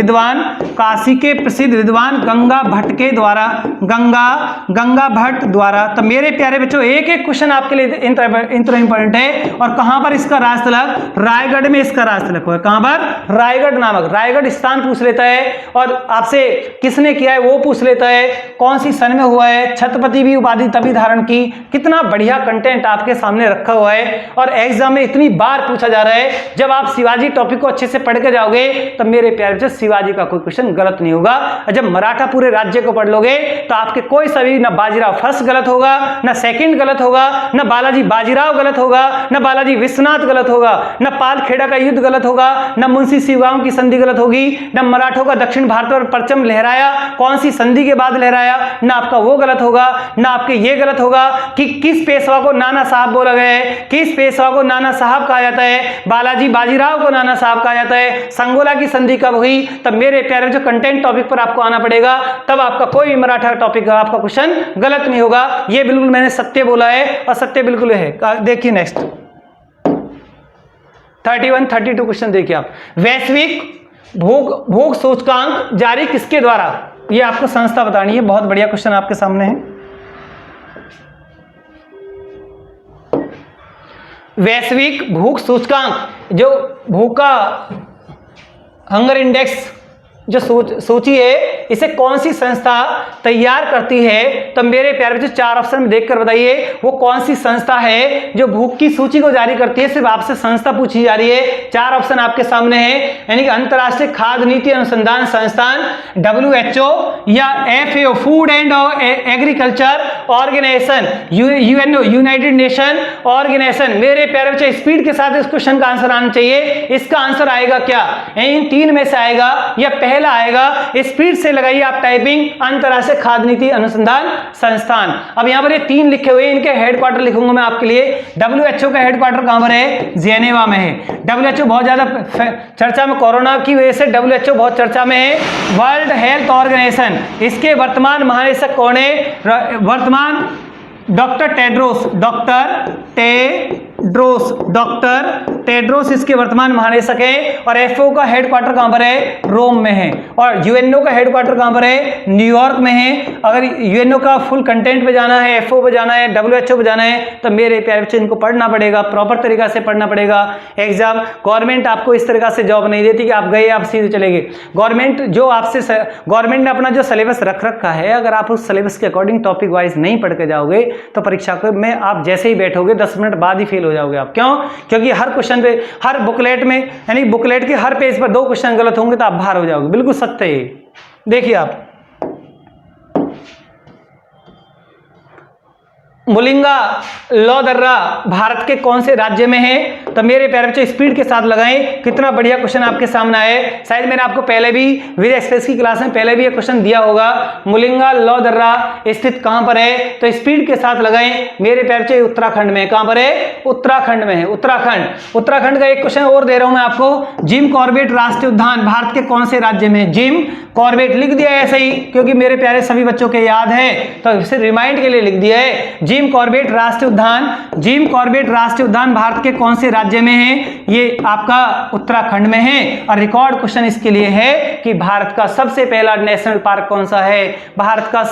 विद्वान गंगा भट्ट के द्वारा, गंगा भट्ट द्वारा। तो मेरे प्यारे बच्चों, एक एक क्वेश्चन आपके लिए इंपॉर्टेंट है। और कहां पर इसका राज तिलक? रायगढ़ में इसका राज तिलक हुआ। कहां पर? रायगढ़ नामक, रायगढ़ स्थान पूछ लेता है, और आपसे किसने किया है वो पूछ लेता है, कौन सी सन में हुआ है, छत्रपति भी उपाधि तभी धारण की। कितना बढ़िया कंटेंट आपके सामने रखा हुआ है, और एग्जाम में इतनी बार पूछा जा रहा है। जब आप शिवाजी टॉपिक को अच्छे से पढ़ के जाओगे तो मेरे प्यारे बच्चों, शिवाजी का कोई क्वेश्चन गलत नहीं होगा। जब मराठा पूरे राज्य को पढ़ लोगे तो आपके कोई सभी, ना बाजीराव फर्स्ट गलत होगा, ना सेकंड गलत होगा, ना बालाजी बाजीराव गलत होगा, ना बालाजी विश्वनाथ गलत होगा, ना पालखेड़ा का युद्ध गलत होगा, ना मुंशी शिवगांव की संधि गलत होगी, ना मराठों का दक्षिण भारत पर परचम लहराया कौन सी संधि के बाद लहराया, ना आपका वो गलत होगा, ना आपके ये गलत होगा कि किस पेशवा को नाना साहब बोला गया है, किस पेशवा को नाना साहब कहा जाता है, बालाजी बाजीराव को नाना साहब कहा जाता है, संगोला की संधि कब हुई। तब मेरे प्यारे जो कंटेंट टॉपिक पर आपको आना पड़ेगा, तब आपका कोई मराठा टॉपिक का आपका क्वेश्चन गलत नहीं होगा। ये बिल्कुल मैंने सत्य बोला है, और सत्य बिल्कुल है। देखिए नेक्स्ट 31, 32 क्वेश्चन देखिए आप। वैश्विक भूख सूचकांक जारी किसके द्वारा? ये आपको संस्था बतानी है। बहुत बढ़िया क्वेश्चन आपके सामने है। वैश्विक भूख सूचकांक, जो भूख का हंगर इंडेक्स जो सूची है इसे कौन सी संस्था तैयार करती है? तो मेरे प्यारे बच्चों 4 ऑप्शन में देखकर बताइए वो कौन सी संस्था है जो भूख की सूची को जारी करती है। सिर्फ आपसे संस्था पूछी जा रही है। 4 ऑप्शन आपके सामने है, यानी कि अंतरराष्ट्रीय खाद्य नीति अनुसंधान संस्थान, WHO या FAO food and agriculture organization, UNO united nation organization. मेरे प्यारे बच्चों स्पीड के साथ इस क्वेश्चन का आंसर आना चाहिए। इसका आंसर आएगा क्या? इन 3 में से आएगा या पहला आएगा? स्पीड से लगाइए आप टाइपिंग, अंतरराष्ट्रीय खाद्य नीति अनुसंधान संस्थान। अब यहां पर ये 3 लिखे हुए, इनके हेडक्वार्टर लिखूंगा मैं आपके लिए। WHO का हेडक्वार्टर कहां पर है? जेनेवा में है। WHO बहुत ज्यादा चर्चा में, कोरोना की वजह से WHO बहुत चर्चा में है। वर्ल्ड हेल्थ ऑर्गेनाइजेशन, इसके वर्तमान महानिदेशक कौन है? वर्तमान डॉक्टर टेड्रोस इसके वर्तमान महानिदेशक है। और FAO का हेडक्वार्टर कहां पर है? रोम में है। और UNO का हेडक्वार्टर कहां पर है? न्यूयॉर्क में है। अगर UNO का फुल कंटेंट पे जाना है, FAO पे जाना है, WHO पे जाना है, तो मेरे प्यारे बच्चे इनको पढ़ना पड़ेगा, प्रॉपर तरीका से पढ़ना पड़ेगा। एग्जाम गवर्नमेंट आपको इस तरीका से जॉब नहीं देती कि आप गए आप सीधे चले गए। गवर्नमेंट ने अपना जो सिलेबस रख रखा है, अगर आप उस सिलेबस के अकॉर्डिंग टॉपिक वाइज नहीं पढ़ के जाओगे तो परीक्षा में आप जैसे ही बैठोगे 10 मिनट बाद ही फेल हो जाओगे आप। क्यों? क्योंकि हर क्वेश्चन पे, हर बुकलेट में, यानी बुकलेट के हर पेज पर 2 क्वेश्चन गलत होंगे तो आप बाहर हो जाओगे। बिल्कुल सत्य है। देखिए आप, मुलिंगा लोदर्रा भारत के कौन से राज्य में है? तो मेरे प्यारे बच्चों स्पीड के साथ लगाएं। कितना बढ़िया क्वेश्चन आपके सामने आए। शायद मैंने आपको पहले भी विद एक्सप्रेस की क्लास में पहले भी ये क्वेश्चन दिया होगा। मुलिंगा लोदर्रा स्थित कहां पर है? तो स्पीड के साथ लगाएं। मेरे प्यारे बच्चों उत्तराखंड में। कहां पर है? उत्तराखंड में है। उत्तराखंड का एक क्वेश्चन और दे रहा हूं मैं आपको। जिम कॉर्बेट राष्ट्रीय उद्यान भारत के कौन से राज्य में? जिम कॉर्बेट लिख दिया ऐसे ही क्योंकि मेरे प्यारे सभी बच्चों के याद है, तो इसे रिमाइंड के लिए लिख दिया है। जिम कॉर्बेट राष्ट्रीय उद्यान भारत के कौन से राज्य में है? ये आपका उत्तराखंड में है। और रिकॉर्ड क्वेश्चन इसके लिए है कि भारत का सबसे पहला नेशनल पार्क कौन सा है? भारत का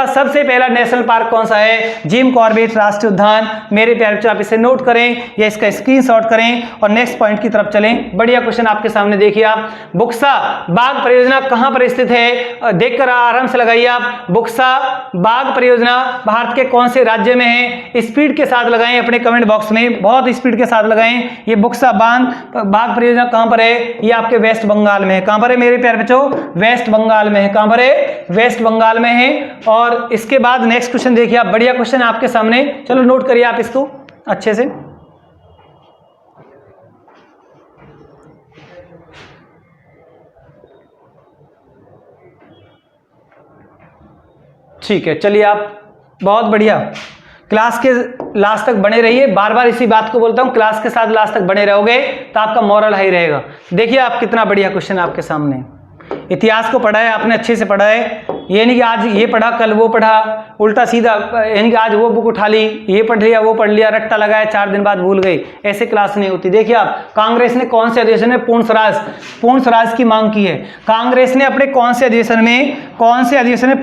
सबसे पहला नेशनल पार्क कौन सा है? जिम कॉर्बेट राष्ट्रीय उद्यान। मेरे प्यारे बच्चों आप इसे नोट करें या इसका स्क्रीनशॉट करें और नेक्स्ट पॉइंट की तरफ चलें। बढ़िया क्वेश्चन आपके सामने देखिए आप। बुक्सा बाघ परियोजना कहां पर स्थित है? देखकर आराम से लगाइए आप। बुक्सा बाघ परियोजना भारत के कौन से राज्य में है? स्पीड के साथ लगाएं अपने कमेंट बॉक्स में, बहुत स्पीड के साथ लगाएं। ये बुक्सा बाघ परियोजना कहां पर है? ये आपके वेस्ट बंगाल में है। कहां पर है मेरे प्यारे बच्चों? वेस्ट बंगाल में है। कहां पर है? वेस्ट बंगाल में है। और इसके बाद नेक्स्ट क्वेश्चन देखिए आप। बढ़िया क्वेश्चन आपके सामने, चलो नोट करिए आप इसको अच्छे से। ठीक है, चलिए आप, बहुत बढ़िया। क्लास के लास्ट तक बने रहिए। बार बार इसी बात को बोलता हूं, क्लास के साथ लास्ट तक बने रहोगे तो आपका मोरल हाई रहेगा। देखिए आप, कितना बढ़िया क्वेश्चन आपके सामने। इतिहास को पढ़ा है आपने, अच्छे से पढ़ा है। ये नहीं कि आज ये पढ़ा कल वो पढ़ा, उल्टा सीधा, यानी कि आज वो बुक उठा ली, ये पढ़ लिया वो पढ़ लिया, रट्टा लगाया, 4 दिन बाद भूल गए। ऐसे क्लास नहीं होती। देखिए आप, कांग्रेस ने कौन से अधिवेशन में पूर्ण स्वराज की मांग की है? कांग्रेस ने अपने कौन से अधिवेशन में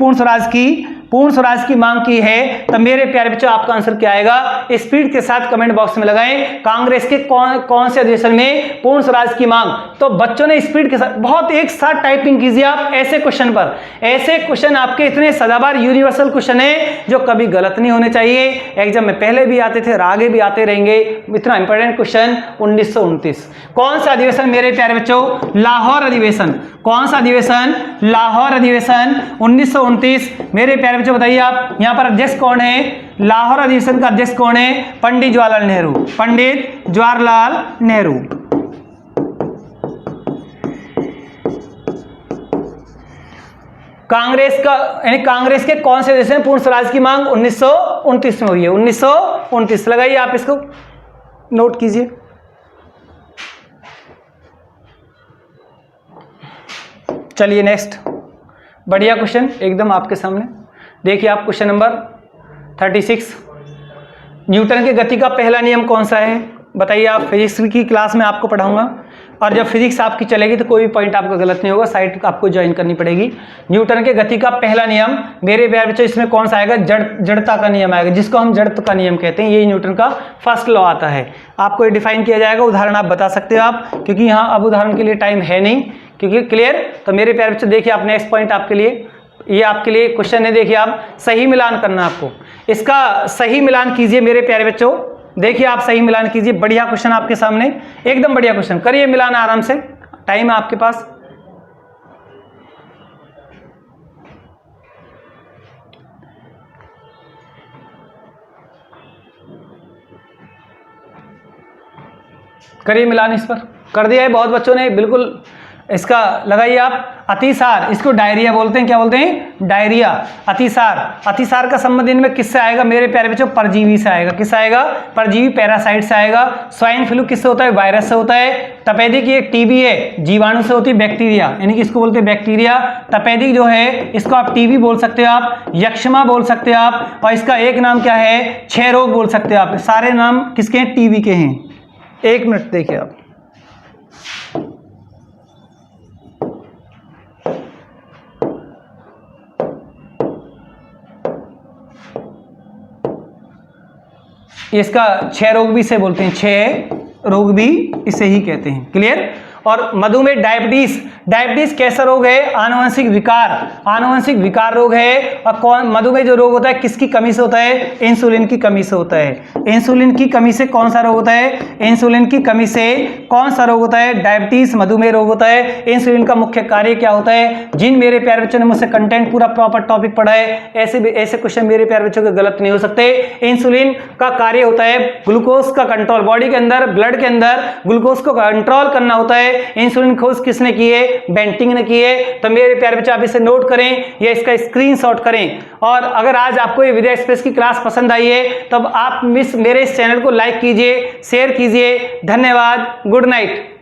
पूर्ण स्वराज की मांग की है? तो मेरे प्यारे बच्चों आपका आंसर क्या आएगा? स्पीड के साथ कमेंट बॉक्स में लगाएं। कांग्रेस के कौन से अधिवेशन में पूर्ण स्वराज की मांग? तो बच्चों ने स्पीड के साथ बहुत एक साथ टाइपिंग कीजिए आप ऐसे क्वेश्चन पर। ऐसे क्वेश्चन आपके इतने सदाबहार यूनिवर्सल क्वेश्चन है जो कभी गलत नहीं होने चाहिए। एग्जाम में पहले भी आते थे और आगे भी आते रहेंगे। इतना इंपॉर्टेंट क्वेश्चन 1929। कौन सा अधिवेशन मेरे प्यारे बच्चों? लाहौर अधिवेशन। कौन सा अधिवेशन? लाहौर अधिवेशन 1929। मेरे प्यारे बच्चों बताइए आप, यहां पर अध्यक्ष कौन है? लाहौर अधिवेशन का अध्यक्ष कौन है? पंडित जवाहरलाल नेहरू। कांग्रेस के कौन से अधिवेशन में पूर्ण स्वराज की मांग 1929 में हुई है? 1929 लगाइए आप, इसको नोट कीजिए। चलिए नेक्स्ट, बढ़िया क्वेश्चन एकदम आपके सामने। देखिए आप, क्वेश्चन नंबर 36। न्यूटन की गति का पहला नियम कौन सा है? बताइए आप। फिजिक्स की क्लास में आपको पढ़ाऊंगा। और जब फिजिक्स आपकी चलेगी तो कोई भी पॉइंट आपका गलत नहीं होगा, साइड आपको ज्वाइन करनी पड़ेगी। न्यूटन के गति का पहला नियम मेरे प्यारे बच्चों इसमें कौन सा आएगा, जड़ता का नियम आएगा, जिसको हम जड़त्व का नियम कहते हैं। यही न्यूटन का फर्स्ट लॉ आता है। आपको ये डिफाइन किया जाएगा, उदाहरण आप बता सकते हो आप, क्योंकि यहाँ अब उदाहरण के लिए टाइम है नहीं, क्योंकि क्लियर। तो मेरे प्यारे बच्चों देखिए आप नेक्स्ट पॉइंट आपके लिए, ये आपके लिए क्वेश्चन है, देखिए आप सही मिलान करना आपको, इसका सही मिलान कीजिए मेरे प्यारे बच्चों। देखिए आप सही मिलान कीजिए, बढ़िया क्वेश्चन आपके सामने, एकदम बढ़िया क्वेश्चन, करिए मिलान आराम से, टाइम है आपके पास। करिए मिलान, इस पर कर दिया है बहुत बच्चों ने, बिल्कुल इसका लगाइए आप। अतिसार, इसको डायरिया बोलते हैं, क्या बोलते हैं, डायरिया। अतिसार, अतिसार का संबंध इनमें किससे आएगा मेरे प्यारे बच्चों, परजीवी से आएगा। किससे आएगा, परजीवी, पैरासाइट से आएगा। स्वाइन फ्लू किससे होता है, वायरस से होता है। तपेदिक ये टीबी है, जीवाणु से होती है, बैक्टीरिया, यानी कि इसको बोलते हैं बैक्टीरिया। तपेदिक जो है इसको आप टीबी बोल सकते हो आप, यक्षमा बोल सकते हो आप, और इसका एक नाम क्या है, क्षय रोग बोल सकते हो आप। सारे नाम किसके हैं, टीबी के हैं। एक मिनट देखिए आप, इसका क्षय रोग भी इसे बोलते हैं, क्षय रोग भी इसे ही कहते हैं, क्लियर। और मधुमेह, डायबिटीज, डायबिटीज कैसा रोग है, आनुवंशिक विकार, आनुवंशिक विकार रोग है। और कौन, मधुमेह जो रोग होता है किसकी कमी से होता है, इंसुलिन की कमी से होता है। इंसुलिन की कमी से कौन सा रोग होता है, इंसुलिन की कमी से कौन सा रोग होता है, डायबिटीज, मधुमेह रोग होता है। इंसुलिन का मुख्य कार्य क्या होता है। जिन मेरे प्यारे बच्चों ने मुझसे कंटेंट पूरा प्रॉपर टॉपिक पढ़ा है, ऐसे क्वेश्चन मेरे प्यारे बच्चों के गलत नहीं हो सकते। इंसुलिन का कार्य होता है ग्लूकोज का कंट्रोल, बॉडी के अंदर, ब्लड के अंदर ग्लूकोज को कंट्रोल करना होता है। इंसुलिन खोज किसने की है, बेंटिंग ने की है। तो मेरे प्यारे बच्चे आप इसे नोट करें या इसका स्क्रीनशॉट करें। और अगर आज आपको ये विद्या एक्सप्रेस की क्लास पसंद आई है तब आप मेरे इस चैनल को लाइक कीजिए, शेयर कीजिए। धन्यवाद, गुड नाइट।